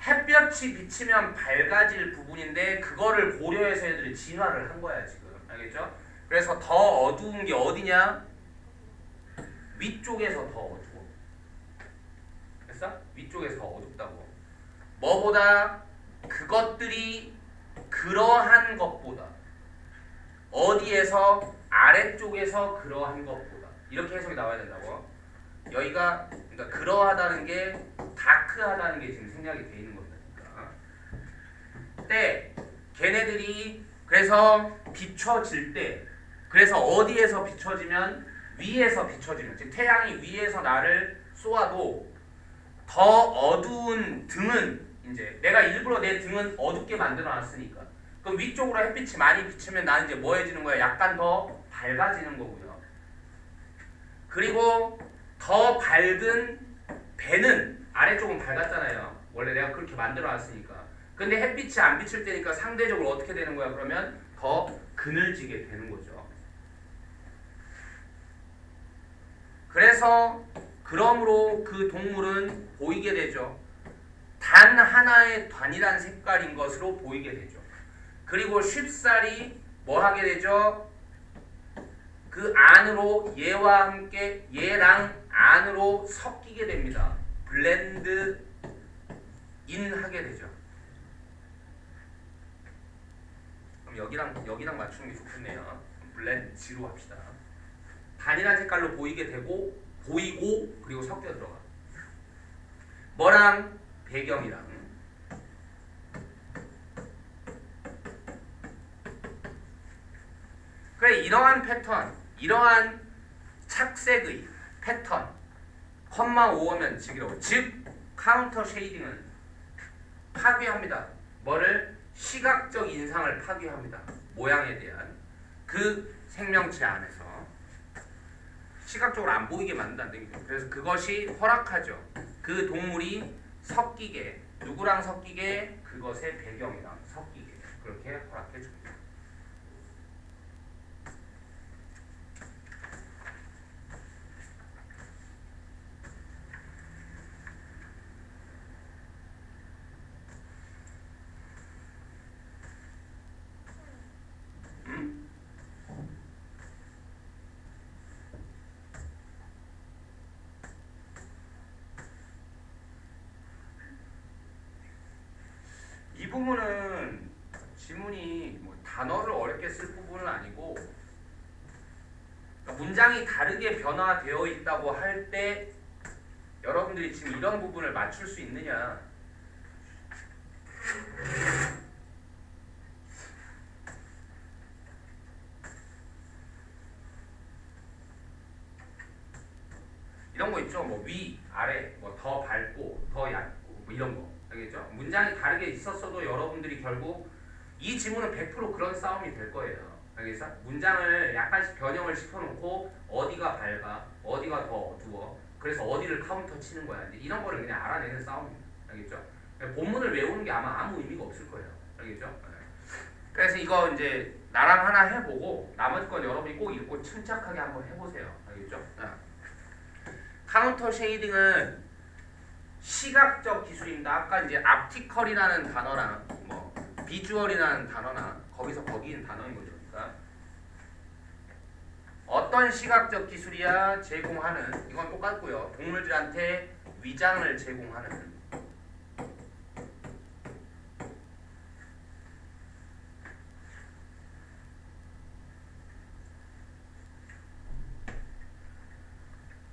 햇볕이 비치면 밝아질 부분인데 그거를 고려해서 애들이 진화를 한 거야 지금. 알겠죠? 그래서 더 어두운 게 어디냐? 위쪽에서 더 어두워. 됐어? 위쪽에서 더 어둡다고. 뭐보다? 그것들이 그러한 것보다. 어디에서? 아래쪽에서 그러한 것보다. 이렇게 해석이 나와야 된다고. 여기가, 그러니까 그러하다는 게 다크하다는 게 지금 생략이 돼 있는 겁니다. 그러니까. 때 걔네들이 그래서 비춰질 때, 그래서 어디에서 비춰지면? 위에서 비춰지면, 즉 태양이 위에서 나를 쏘아도 더 어두운 등은, 이제 내가 일부러 내 등은 어둡게 만들어 놨으니까 그럼 위쪽으로 햇빛이 많이 비치면 나는 이제 뭐해지는 거야? 약간 더 밝아지는 거고요. 그리고 더 밝은 배는, 아래쪽은 밝았잖아요. 원래 내가 그렇게 만들어 놨으니까. 근데 햇빛이 안 비칠 때니까 상대적으로 어떻게 되는 거야? 그러면 더 그늘지게 되는 거죠. 그래서 그러므로 그 동물은 보이게 되죠. 단 하나의 단일한 색깔인 것으로 보이게 되죠. 그리고 쉽사리 뭐 하게 되죠? 그 안으로 얘와 함께 얘랑 안으로 섞이게 됩니다. 블렌드 인 하게 되죠. 그럼 여기랑 맞추는 게 좋겠네요. 블렌드로 합시다. 단일한 색깔로 보이게 되고 보이고 그리고 섞여 들어가. 뭐랑 배경이랑. 그래 이러한 패턴, 이러한 착색의 패턴, 컴마 오어면 즉이라고. 즉 카운터 쉐이딩은 파괴합니다. 뭐를? 시각적 인상을 파괴합니다. 모양에 대한 그 생명체 안에서 시각적으로 안 보이게 만든다는 얘기죠. 그래서 그것이 허락하죠. 그 동물이 섞이게, 누구랑 섞이게? 그것의 배경이랑 섞이게 그렇게 허락해 줍니다. 이 부분은 지문이 뭐 단어를 어렵게 쓸 부분은 아니고 문장이 다르게 변화되어 있다고 할 때 여러분들이 지금 이런 부분을 맞출 수 있느냐. 이런 거 있죠. 뭐 위, 아래, 뭐 더 밝고, 더 얇고, 뭐 이런 거. 알겠죠? 문장이 다르게 있었어도 여러분들이 결국 이 지문은 100% 그런 싸움이 될 거예요. 알겠어? 문장을 약간씩 변형을 시켜놓고 어디가 밝아, 어디가 더 어두워, 그래서 어디를 카운터 치는 거야. 이런 거를 그냥 알아내는 싸움입니다. 알겠죠? 본문을 외우는 게 아마 아무 의미가 없을 거예요. 알겠죠? 그래서 이거 이제 나랑 하나 해보고 나머지 건 여러분이 꼭 읽고 침착하게 한번 해보세요. 알겠죠? 카운터 쉐이딩은 시각적 기술입니다. 아까 이제 앞티컬이라는 단어랑 뭐 비주얼이라는 단어나 거기인 단어인 거죠. 그러니까 어떤 시각적 기술이야 제공하는, 이건 똑같고요. 동물들한테 위장을 제공하는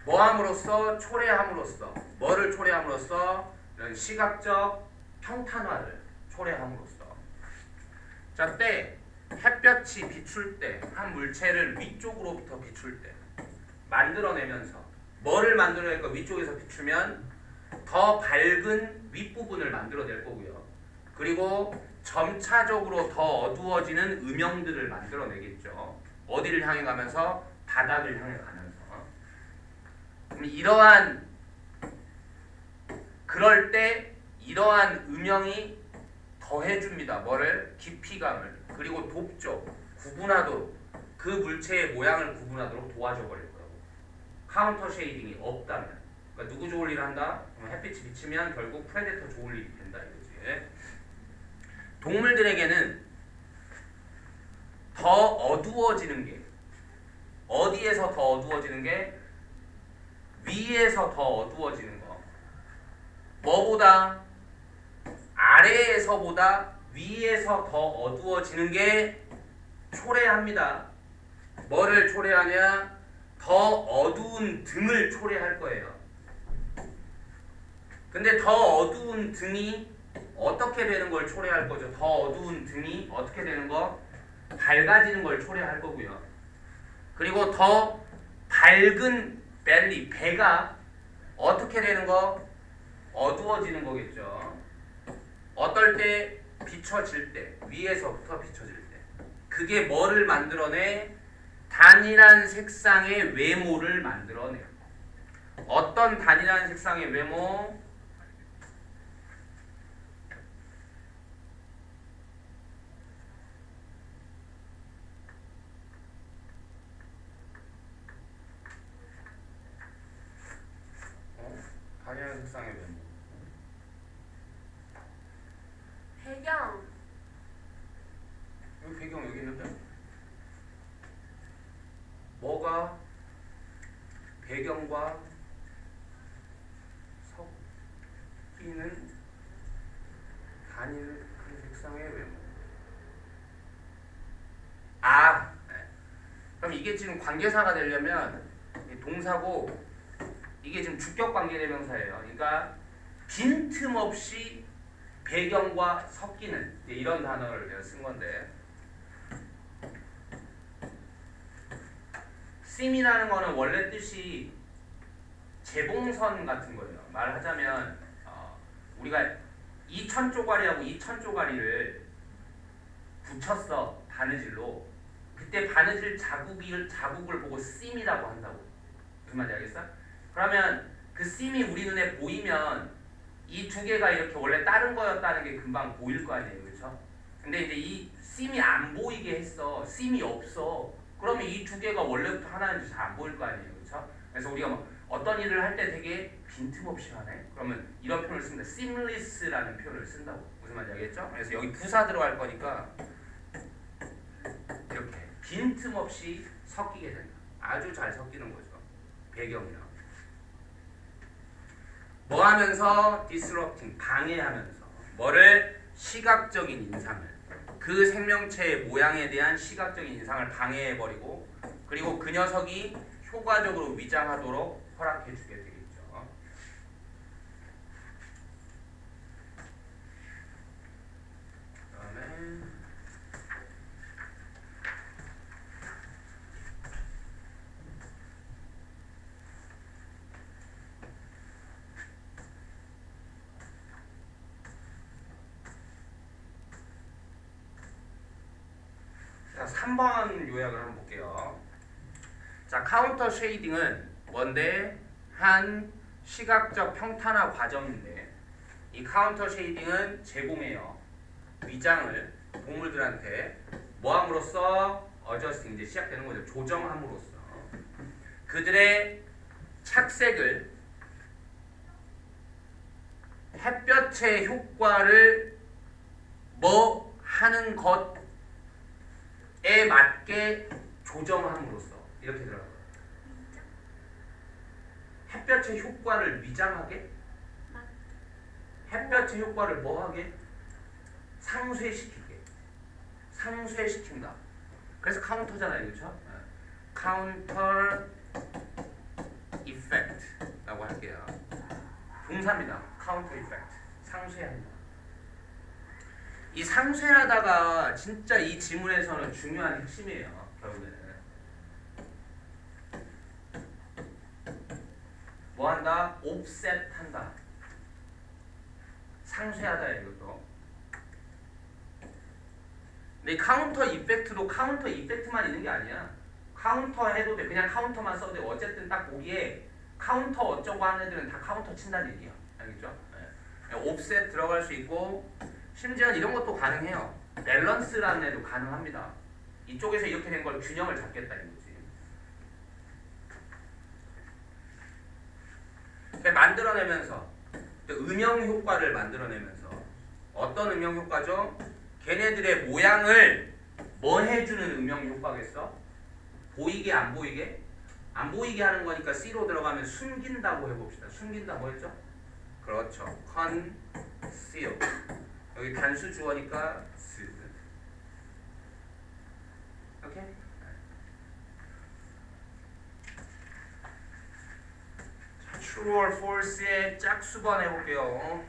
뭐함으로써? 초래함으로써. 뭐를 초래함으로써? 이런 시각적 평탄화를 초래함으로써. 자, 때 햇볕이 비출 때 한 물체를 위쪽으로부터 비출 때 만들어내면서 뭐를 만들어낼까? 위쪽에서 비추면 더 밝은 윗부분을 만들어낼 거고요. 그리고 점차적으로 더 어두워지는 음영들을 만들어내겠죠. 어디를 향해 가면서? 바닥을 향해 가면서. 그럴 때 이러한 음영이 더해줍니다. 뭐를? 깊이감을. 그리고 돕죠. 구분하도록, 그 물체의 모양을 구분하도록 도와줘 버릴 거라고. 카운터 쉐이딩이 없다면. 그러니까 누구 좋을 일을 한다? 햇빛이 비치면 결국 프레데터 좋을 일이 된다 이거지. 동물들에게는 더 어두워지는 게, 어디에서 더 어두워지는 게? 위에서 더 어두워지는 거. 뭐보다? 아래에서보다 위에서 더 어두워지는 게 초래합니다. 뭐를 초래하냐? 더 어두운 등을 초래할 거예요. 근데 더 어두운 등이 어떻게 되는 걸 초래할 거죠? 더 어두운 등이 어떻게 되는 거? 밝아지는 걸 초래할 거고요. 그리고 더 밝은 벨리, 배가 어떻게 되는 거? 어두워지는 거겠죠. 어떨 때? 비춰질 때, 위에서부터 비춰질 때. 그게 뭐를 만들어내? 단일한 색상의 외모를 만들어내요. 어떤 단일한 색상의 외모? 단일 큰 색상의 외모. 네. 그럼 이게 지금 관계사가 되려면 이 동사고 이게 지금 주격 관계대명사예요. 그러니까 빈틈없이 배경과 섞이는 이런 단어를 내가 쓴 건데 seam이라는 거는 원래 뜻이 재봉선 같은 거예요. 말하자면 우리가 2,000쪼가리하고 2,000쪼가리를 붙였어 바느질로. 그때 바느질 자국을 보고 seam이라고 한다고. 무슨 말인지 알겠어? 그러면 그 seam이 우리 눈에 보이면 이 두 개가 이렇게 원래 다른 거였다는 게 금방 보일 거 아니에요, 그렇죠? 근데 이제 이 seam이 안 보이게 했어. seam이 없어. 그러면 이 두 개가 원래부터 하나인지 잘 안 보일 거 아니에요, 그렇죠? 그래서 우리가 뭐 어떤 일을 할 때 되게 빈틈없이 하네. 그러면 이런 표현을 씁니다. seamless라는 표현을 쓴다고. 무슨 말인지 알겠죠? 그래서 여기 부사 들어갈 거니까 이렇게 빈틈없이 섞이게 된다. 아주 잘 섞이는 거죠. 배경이랑. 뭐 하면서? disrupting, 방해하면서. 뭐를? 시각적인 인상을. 그 생명체의 모양에 대한 시각적인 인상을 방해해버리고 그리고 그 녀석이 효과적으로 위장하도록 허락해주게 되겠죠. 그 다음에 자, 3번 요약을 한번 볼게요. 자, 카운터 쉐이딩은 뭔데? 한 시각적 평탄화 과정인데 이 카운터 쉐이딩은 제공해요. 위장을 동물들한테 뭐함으로써? 어저스팅, 이제 시작되는 거죠. 조정함으로써 그들의 착색을 햇볕의 효과를 뭐 하는 것에 맞게 조정함으로써 이렇게 들어가요. 햇볕의 효과를 위장하게? 햇볕의 효과를 뭐하게? 상쇄시키게. 상쇄시킨다. 그래서 카운터잖아요, 그렇죠? 카운터 이펙트라고 할게요. 동사입니다. 카운터 이펙트. 상쇄한다. 이 상쇄하다가 진짜 이 지문에서는 중요한 핵심이에요. 결국에는 뭐 한다? 옵셋 한다. 상쇄하다 이것도. 근데 이 카운터 이펙트도 카운터 이펙트만 있는 게 아니야. 카운터 해도 돼. 그냥 카운터만 써도 돼. 어쨌든 딱 보기에 카운터 어쩌고 하는 애들은 다 카운터 친다는 얘기야. 알겠죠? 네. 옵셋 들어갈 수 있고 심지어 이런 것도 가능해요. 밸런스라는 애도 가능합니다. 이쪽에서 이렇게 된 걸 균형을 잡겠다 이거지. 만들어내면서 음영 효과를 만들어내면서 어떤 음영 효과죠? 걔네들의 모양을 뭐 해주는 음영 효과겠어? 보이게 안 보이게? 안 보이게 하는 거니까 C로 들어가면 숨긴다고 해봅시다. 숨긴다 뭐 했죠? 그렇죠. conceal. 여기 단수 주어니까 스. 오케이? 자, true or false의 짝수번 해볼게요.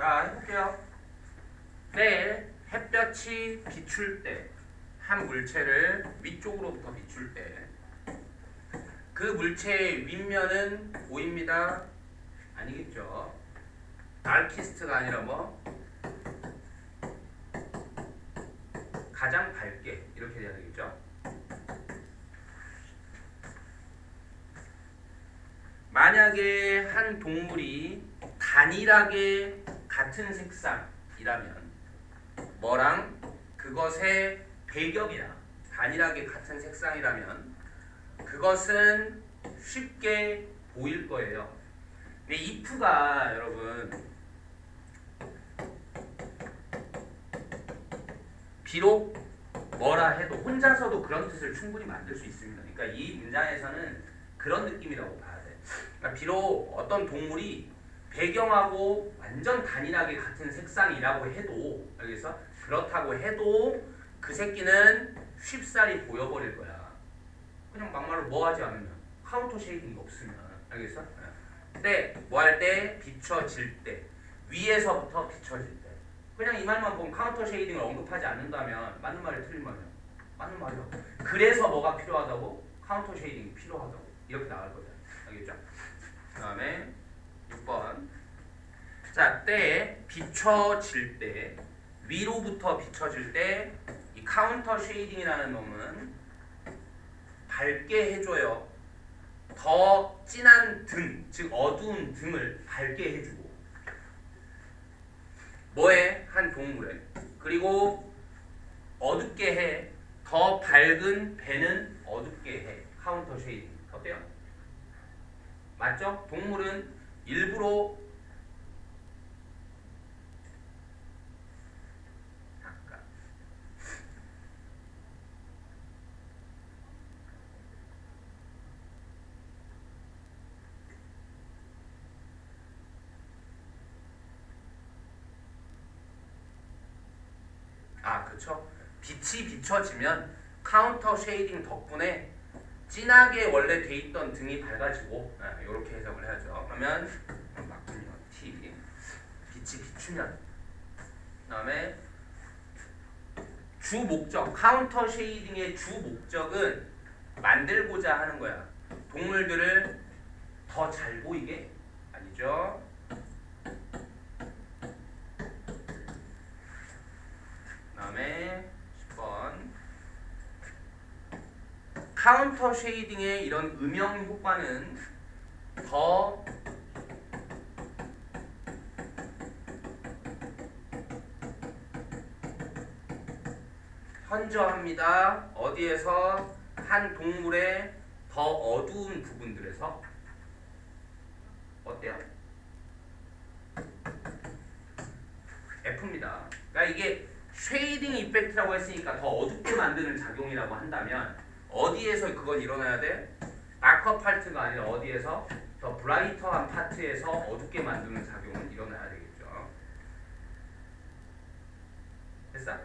자, 해볼게요. 내일 햇볕이 비출 때, 한 물체를 위쪽으로부터 비출 때, 그 물체의 윗면은 보입니다? 아니겠죠. 다키스트가 아니라 뭐? 가장 밝게 이렇게 돼야 되겠죠. 만약에 한 동물이 단일하게 같은 색상이라면 뭐랑 그것의 배경이랑 단일하게 같은 색상이라면 그것은 쉽게 보일 거예요. 근데 if가 여러분 비록 뭐라 해도 혼자서도 그런 뜻을 충분히 만들 수 있습니다. 그러니까 이 문장에서는 그런 느낌이라고 봐야 돼. 그러니까 비록 어떤 동물이 배경하고 완전 단일하게 같은 색상이라고 해도 알겠어? 그렇다고 해도 그 새끼는 쉽사리 보여버릴 거야. 그냥 막말로 뭐 하지 않으면 카운터 쉐이딩이 없으면 알겠어? 근데 뭐 할 때? 비춰질 때 위에서부터 비춰질 때 그냥 이 말만 보면 카운터 쉐이딩을 언급하지 않는다면 맞는 말이 틀린 말이야. 맞는 말이야. 그래서 뭐가 필요하다고? 카운터 쉐이딩이 필요하다고 이렇게 나갈 거잖아. 알겠죠? 그 다음에 6번 자, 때에 비춰질 때 위로부터 비춰질 때 이 카운터 쉐이딩이라는 놈은 밝게 해줘요. 더 진한 등, 즉 어두운 등을 밝게 해주고 뭐에? 한 동물에. 그리고 어둡게 해. 더 밝은 배는 어둡게 해. 카운터 쉐이딩. 어때요? 맞죠? 동물은 일부러 잠깐 그쵸? 빛이 비춰지면 카운터 쉐이딩 덕분에 진하게 원래 돼 있던 등이 밝아지고 이렇게 해석을 해야죠. 그러면 맞군요. T 빛이 비추면 그 다음에 주 목적 카운터 쉐이딩의 주 목적은 만들고자 하는 거야. 동물들을 더 잘 보이게 아니죠. 그 다음에 10번 카운터 쉐이딩의 이런 음영 효과는 더 현저합니다. 어디에서? 한 동물의 더 어두운 부분들에서. 어때요? F입니다. 그러니까 이게 쉐이딩 이펙트라고 했으니까 더 어둡게 만드는 작용이라고 한다면 어디에서 그건 일어나야 돼? 다커 파트가 아니라 어디에서? 더 브라이터한 파트에서 어둡게 만드는 작용은 일어나야 되겠죠. 됐어?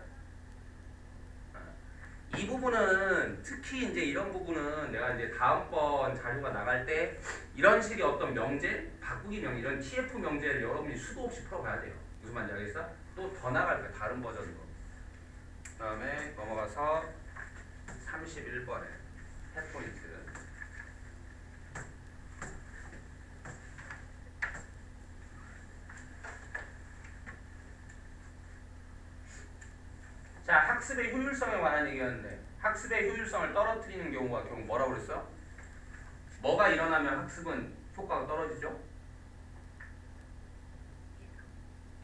이 부분은 특히 이제 이런 부분은 내가 이제 다음번 자료가 나갈 때 이런 식의 어떤 명제, 바꾸기 명제, 이런 TF 명제를 여러분이 수도 없이 풀어가야 돼요. 무슨 말인지 알겠어? 또 더 나갈 거야. 다른 버전으로. 그 다음에 넘어가서 31번에 핵포인트. 자, 학습의 효율성에 관한 얘기였는데 학습의 효율성을 떨어뜨리는 경우가 결국 뭐라고 그랬어? 뭐가 일어나면 학습은 효과가 떨어지죠?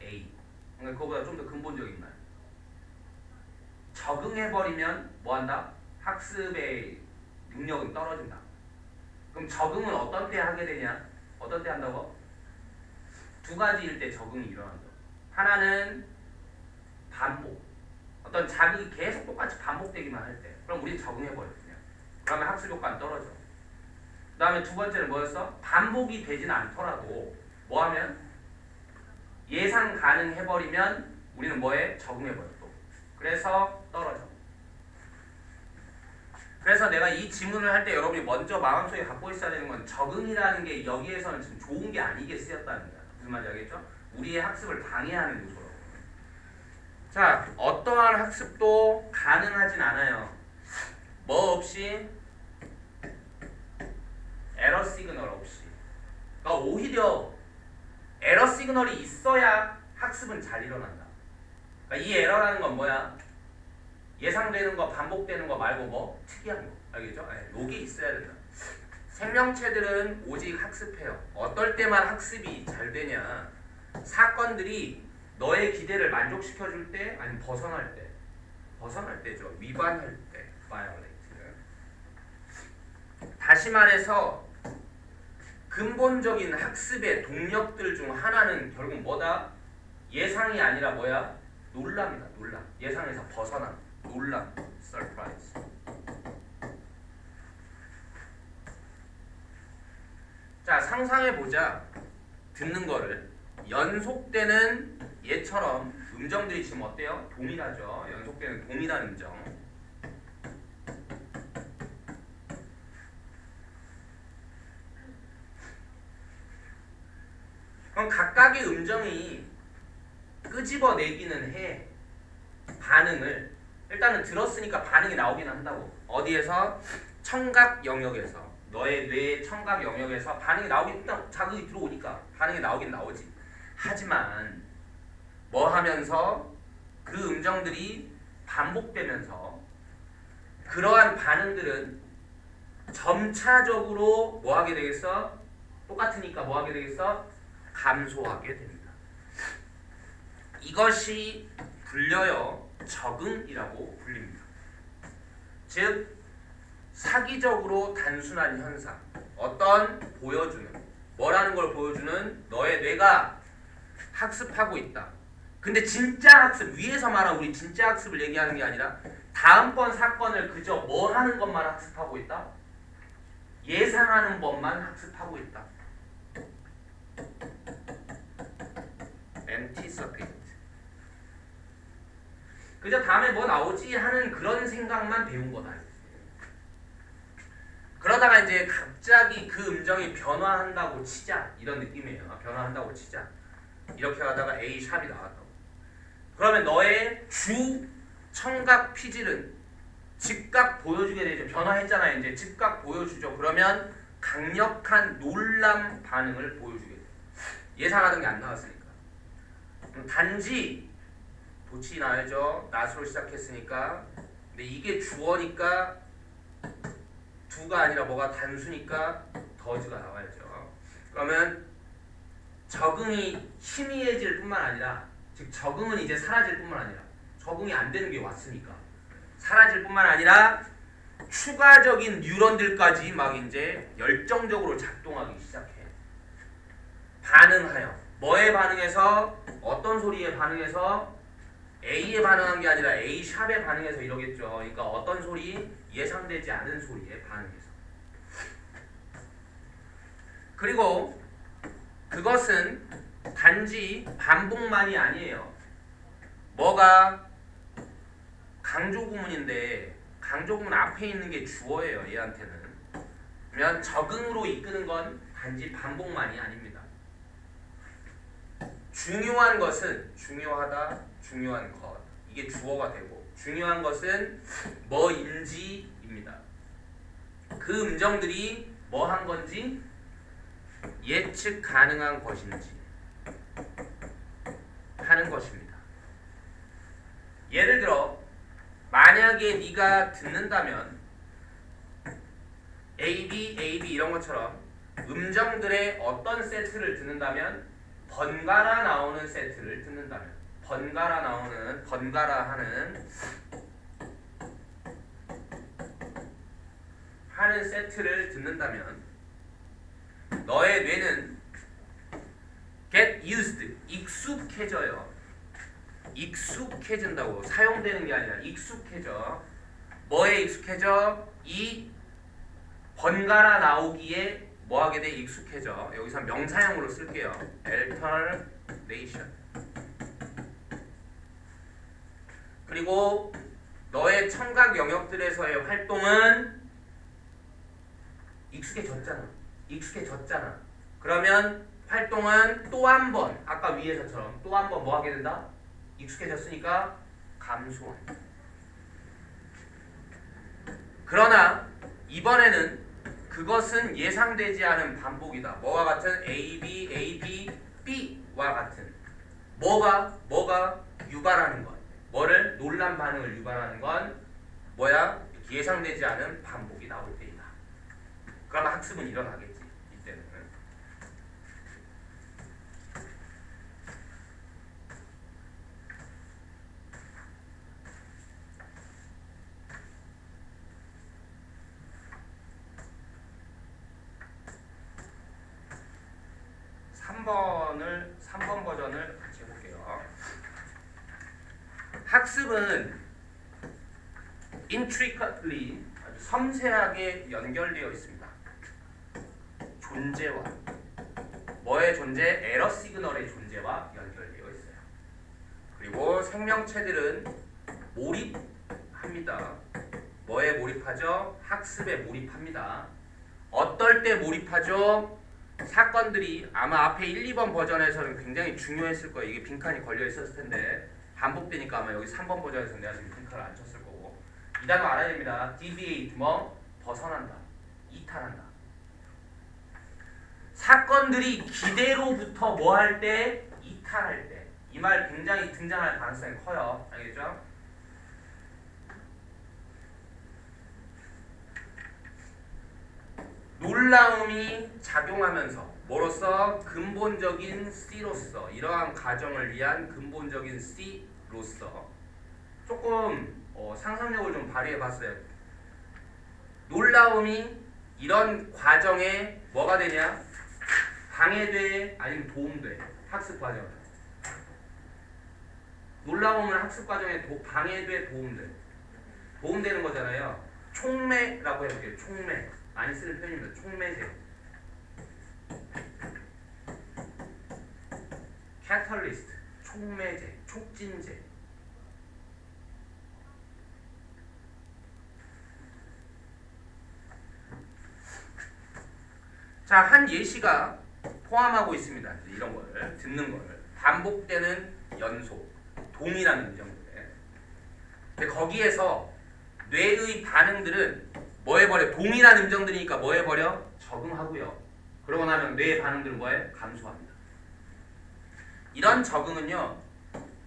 A. 그러니까 그거보다 좀 더 근본적인 말. 적응해버리면 뭐한다? 학습의 능력은 떨어진다. 그럼 적응은 어떤 때 하게 되냐? 어떤 때 한다고? 두 가지일 때 적응이 일어난다. 하나는 반복. 어떤 자극이 계속 똑같이 반복되기만 할 때. 그럼 우리 적응해버려 그냥. 그러면 학습 효과는 떨어져. 그 다음에 두 번째는 뭐였어? 반복이 되진 않더라도 뭐하면? 예상 가능해버리면 우리는 뭐해? 적응해버려 또. 그래서 떨어져. 그래서 내가 이 지문을 할 때 여러분이 먼저 마음속에 갖고 있어야 되는 건 적응이라는 게 여기에서는 지금 좋은 게 아니게 쓰였다는 거야. 무슨 말인지 알겠죠? 우리의 학습을 방해하는 요소로. 자, 어떠한 학습도 가능하진 않아요. 뭐 없이? 에러 시그널 없이. 그러니까 오히려 에러 시그널이 있어야 학습은 잘 일어난다. 그러니까 이 에러라는 건 뭐야? 예상되는 거, 반복되는 거 말고 뭐? 특이한 거. 알겠죠? 요게 있어야 된다. 생명체들은 오직 학습해요. 어떨 때만 학습이 잘 되냐? 사건들이 너의 기대를 만족시켜줄 때, 아니면 벗어날 때. 벗어날 때죠. 위반할 때. violate. 다시 말해서 근본적인 학습의 동력들 중 하나는 결국 뭐다? 예상이 아니라 뭐야? 놀람이다. 놀람. 예상에서 벗어남. 놀람. surprise. 자, 상상해보자. 듣는 거를. 연속되는 얘처럼 음정들이 지금 어때요? 동일하죠. 연속되는 동일한 음정. 그럼 각각의 음정이 끄집어내기는 해. 반응을. 일단은 들었으니까 반응이 나오기는 한다고. 어디에서? 청각 영역에서. 너의 뇌의 청각 영역에서 반응이 나오긴, 일단 자극이 들어오니까 반응이 나오긴 나오지. 하지만 뭐 하면서 그 음정들이 반복되면서 그러한 반응들은 점차적으로 뭐 하게 되겠어? 똑같으니까 뭐 하게 되겠어? 감소하게 됩니다. 이것이 불려요 적응이라고 불립니다. 즉 사기적으로 단순한 현상, 어떤 보여주는, 뭐라는 걸 보여주는 너의 뇌가 학습하고 있다. 근데 진짜 학습, 위에서 말한 우리 진짜 학습을 얘기하는 게 아니라 다음번 사건을 그저 뭐 하는 것만 학습하고 있다? 예상하는 법만 학습하고 있다. anticipate. 그저 다음에 뭐 나오지 하는 그런 생각만 배운 거다. 그러다가 이제 갑자기 그 음정이 변화한다고 치자, 이런 느낌이에요. 변화한다고 치자. 이렇게 하다가 A 샵이 나왔다고. 그러면 너의 주 청각 피질은 즉각 보여주게 되죠. 변화했잖아요. 이제 즉각 보여주죠. 그러면 강력한 놀람 반응을 보여주게 돼요. 예상하던 게 안 나왔으니까. 단지 도치 나야죠. 낫으로 시작했으니까. 근데 이게 주어니까 두가 아니라 뭐가 단수니까 더즈가 나와야죠. 그러면 적응이 희미해질 뿐만 아니라, 즉 적응은 이제 사라질 뿐만 아니라, 적응이 안 되는 게 왔으니까 사라질 뿐만 아니라 추가적인 뉴런들까지 막 이제 열정적으로 작동하기 시작해. 반응하여. 뭐에 반응해서? 어떤 소리에 반응해서? A에 반응한 게 아니라 A 샵에 반응해서 이러겠죠. 그러니까 어떤 소리? 예상되지 않은 소리에 반응해서. 그리고 그것은 단지 반복만이 아니에요. 뭐가? 강조구문인데 강조구문 앞에 있는 게 주어예요. 얘한테는. 그러면 적응으로 이끄는 건 단지 반복만이 아닙니다. 중요한 것은 중요하다, 중요한 것. 이게 주어가 되고, 중요한 것은 뭐인지입니다. 그 음정들이 뭐 한 건지, 예측 가능한 것인지 하는 것입니다. 예를 들어 만약에 네가 듣는다면 A, B 이런 것처럼 음정들의 어떤 세트를 듣는다면, 번갈아 나오는 세트를 듣는다면, 번갈아 하는 세트를 듣는다면 너의 뇌는 get used, 익숙해져요. 익숙해진다고. 사용되는 게 아니라 익숙해져. 뭐에 익숙해져? 이 번갈아 나오기에 뭐하게 돼? 익숙해져. 여기서 명사형으로 쓸게요. alternation. 그리고 너의 청각 영역들에서의 활동은 익숙해졌잖아. 그러면 활동은 또 한 번 아까 위에서처럼 또 한 번 뭐 하게 된다? 익숙해졌으니까 감소한다. 그러나 이번에는 그것은 예상되지 않은 반복이다. 뭐와 같은 A, B, A, B, B와 같은 뭐가 유발하는 건 뭐를 놀란 반응을 유발하는 건 뭐야? 예상되지 않은 반복이 나올 때이다. 그러면 학습은 일어나겠지. 이때는. 3번 버전을 같이 해볼게요. 학습은 intricately 아주 섬세하게 연결되어 있습니다. 존재와 뭐의 존재? 에러 시그널의 존재와 연결되어 있어요. 그리고 생명체들은 몰입합니다. 뭐에 몰입하죠? 학습에 몰입합니다. 어떨 때 몰입하죠? 사건들이 아마 앞에 1, 2번 버전에서는 굉장히 중요했을 거예요. 이게 빈칸이 걸려 있었을 텐데 반복되니까 아마 여기 3번 버전에서 내가 지금 빈칸을 안 쳤을 거고 이 단어 알아야 됩니다. deviate 뭐? 벗어난다. 이탈한다. 사건들이 기대로부터 뭐 할 때? 이탈할 때. 이 말 굉장히 등장할 가능성이 커요. 알겠죠? 놀라움이 작용하면서 뭐로서? 근본적인 C로서 이러한 과정을 위한 근본적인 C로서 조금 상상력을 좀 발휘해 봤어요. 놀라움이 이런 과정에 뭐가 되냐? 방해돼 아니면 도움돼? 학습 과정. 놀라움은 학습 과정에 방해돼 도움돼? 도움되는 거잖아요. 촉매라고 해볼게요. 촉매. 많이 쓰는 표현입니다. 촉매제. catalyst. 촉매제. 촉진제. 자, 한 예시가 포함하고 있습니다. 이런 거를 듣는 거를 반복되는 연속, 동일한 음정들. 근데 거기에서 뇌의 반응들은 뭐 해버려? 동일한 음정들이니까 뭐 해버려? 적응하고요. 그러고 나면 뇌의 반응들은 뭐해? 감소합니다. 이런 적응은요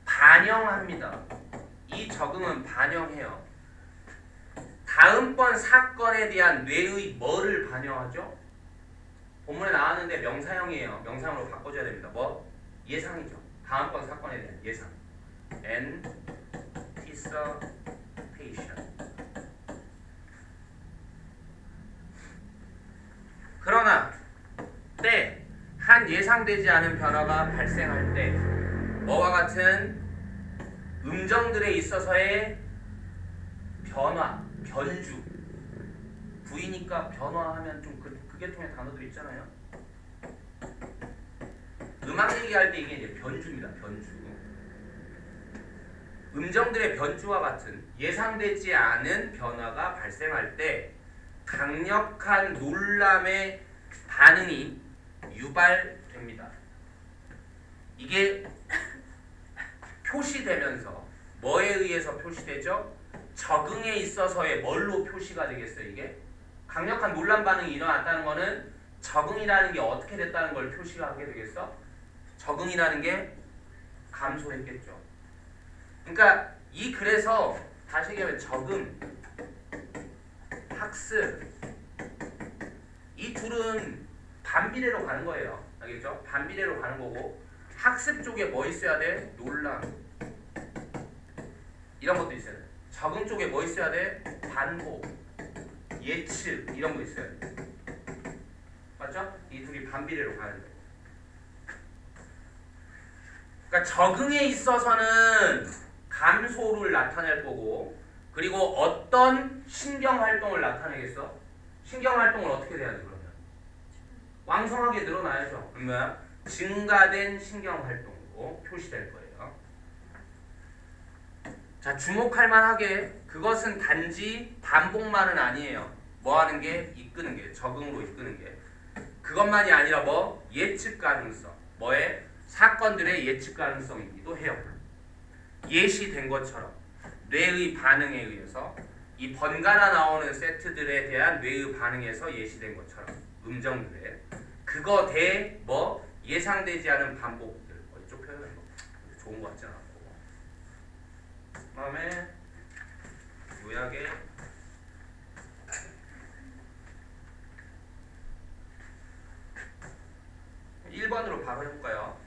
반영합니다. 이 적응은 반영해요. 다음번 사건에 대한 뇌의 뭐를 반영하죠? 본문에 나왔는데 명사형이에요. 명사형으로 바꿔줘야 됩니다. 뭐? 예상이죠. 다음번 사건에 대한 예상. anticipation. 그러나 한 예상되지 않은 변화가 발생할 때 뭐와 같은 음정들에 있어서의 변화, 변주. V니까 변화하면 좀 그게 통해 단어들 있잖아요. 음악 얘기할 때 이게 이제 변주입니다. 변주. 음정들의 변주와 같은 예상되지 않은 변화가 발생할 때 강력한 놀람의 반응이 유발됩니다. 이게 표시되면서 뭐에 의해서 표시되죠? 적응에 있어서의 뭘로 표시가 되겠어요? 이게 강력한 놀람 반응이 일어났다는 거는 적응이라는 게 어떻게 됐다는 걸 표시하게 되겠어? 적응이라는 게 감소했겠죠. 그러니까 이 글에서 다시 얘기하면 적응, 학습 이 둘은 반비례로 가는 거예요. 알겠죠? 반비례로 가는 거고 학습 쪽에 뭐 있어야 돼? 놀람 이런 것도 있어야 돼. 적응 쪽에 뭐 있어야 돼? 반복, 예측 이런 거 있어야 돼. 맞죠? 이 둘이 반비례로 가는 거예요. 그러니까 적응에 있어서는 감소를 나타낼 거고 그리고 어떤 신경 활동을 나타내겠어? 신경 활동을 어떻게 돼야 돼 그러면? 왕성하게 늘어나야죠. 그러면 증가된 신경 활동으로 표시될 거예요. 자, 주목할 만하게 그것은 단지 반복만은 아니에요. 뭐 하는 게? 이끄는 게, 적응으로 이끄는 게. 그것만이 아니라 뭐 예측 가능성, 뭐의 사건들의 예측 가능성이기도 해요. 예시된 것처럼 뇌의 반응에 의해서 이 번갈아 나오는 세트들에 대한 뇌의 반응에서 예시된 것처럼 음정들에 그거 대 뭐 예상되지 않은 반복들. 이쪽 표현은 뭐 좋은 것 같지 않고. 그다음에 요약에 1번으로 바로 해볼까요?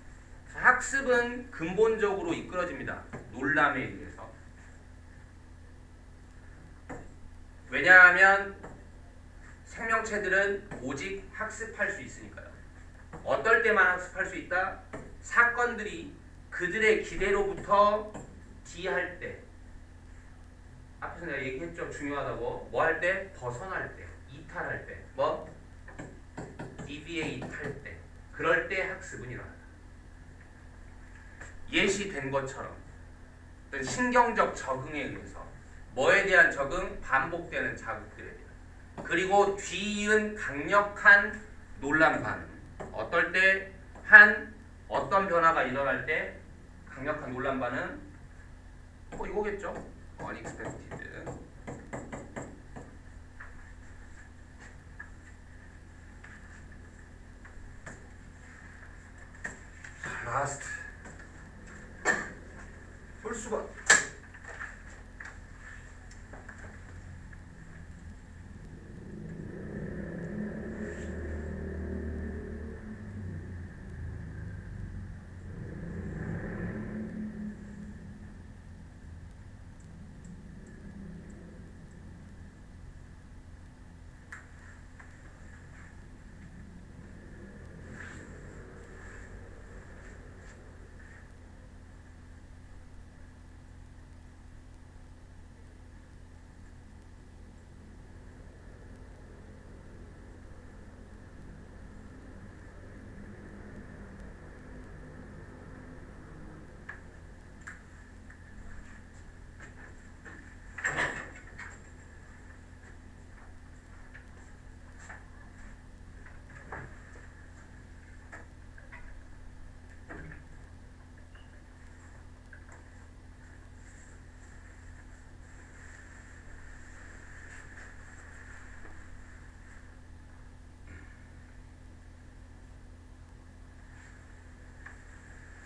학습은 근본적으로 이끌어집니다. 놀람에 의해서. 왜냐하면 생명체들은 오직 학습할 수 있으니까요. 어떨 때만 학습할 수 있다? 사건들이 그들의 기대로부터 D할 때, 앞에서 내가 얘기했죠. 중요하다고. 뭐 할 때? 벗어날 때, 이탈할 때, 뭐? deviate 할 때. 그럴 때 학습은 일어난다. 예시된 것처럼 어떤 신경적 적응에 의해서 뭐에 대한 적응? 반복되는 자극들에 대한. 그리고 뒤이은 강력한 놀람 반응. 어떨 때 어떤 변화가 일어날 때 강력한 놀람 반응? 이거겠죠? unexpected. 라스트 홀수건.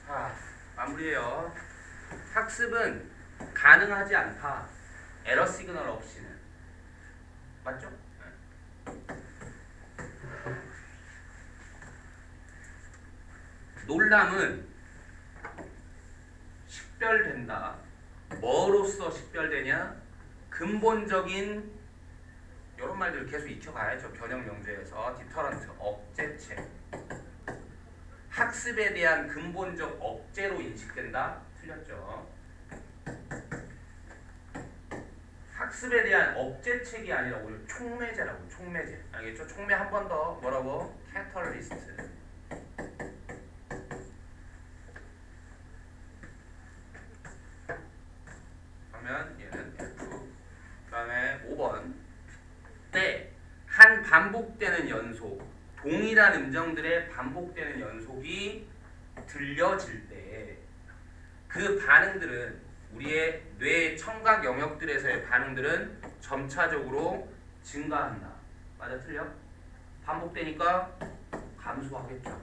자, 마무리해요. 학습은 가능하지 않다. 에러 시그널 없이는. 맞죠? 네. 놀람은 식별된다. 뭐로써 식별되냐? 근본적인 이런 말들을 계속 익혀가야죠. 변형 명제에서 디터런트, 억제체. 학습에 대한 근본적 억제로 인식된다? 틀렸죠. 학습에 대한 억제책이 아니라 오히려 촉매제라고. 촉매제. 알겠죠? 촉매 한 번 더 뭐라고? 캐터리스트. 그러면 얘는 F. 그 다음에 5번. 때 한 반복되는 연속, 동일한 음정들의 반복되는 연속이 들려질 때 그 반응들은 우리의 뇌 청각 영역들에서의 반응들은 점차적으로 증가한다. 맞아 틀려? 반복되니까 감소하겠죠.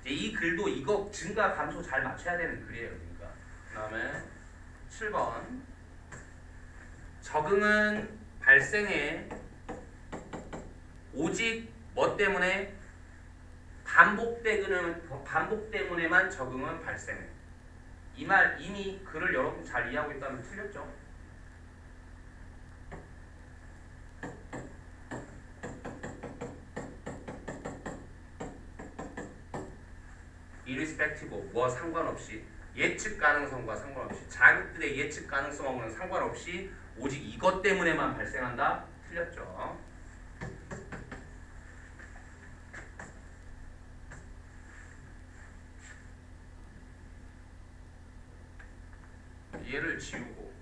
이제 이 글도 이거 증가 감소 잘 맞춰야 되는 글이에요. 그러니까. 그다음에 7번. 적응은 발생해 오직 뭐 때문에? 반복 때문에만 적응은 발생해. 이 말 이미 글을 여러분 잘 이해하고 있다면 틀렸죠? irrespective of 뭐 상관없이 예측 가능성과 상관없이 자극들의 예측 가능성하고는 상관없이 오직 이것 때문에만 발생한다? 틀렸죠? 얘를 지우고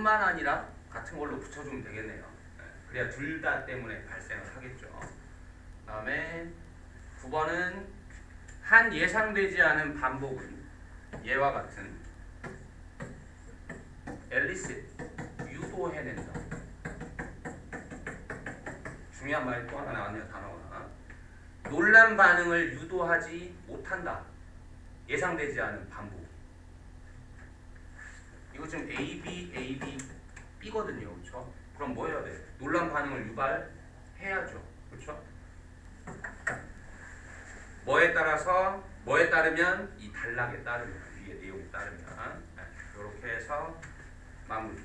뿐만 아니라 같은 걸로 붙여주면 되겠네요. 네, 그래야 둘 다 때문에 발생을 하겠죠. 다음에 9번은 한 예상되지 않은 반복은 얘와 같은 엘리시 유도해낸다. 중요한 말이 또 하나 나왔네요. 단어가 논란 반응을 유도하지 못한다. 예상되지 않은 반복. 이거 지금 A, B, A, B, B거든요. 그렇죠? 그럼 뭐 해야 돼? 논란 반응을 유발해야죠. 그렇죠? 뭐에 따르면 이 단락에 따르면 위에 내용에 따르면 이렇게 해서 마무리.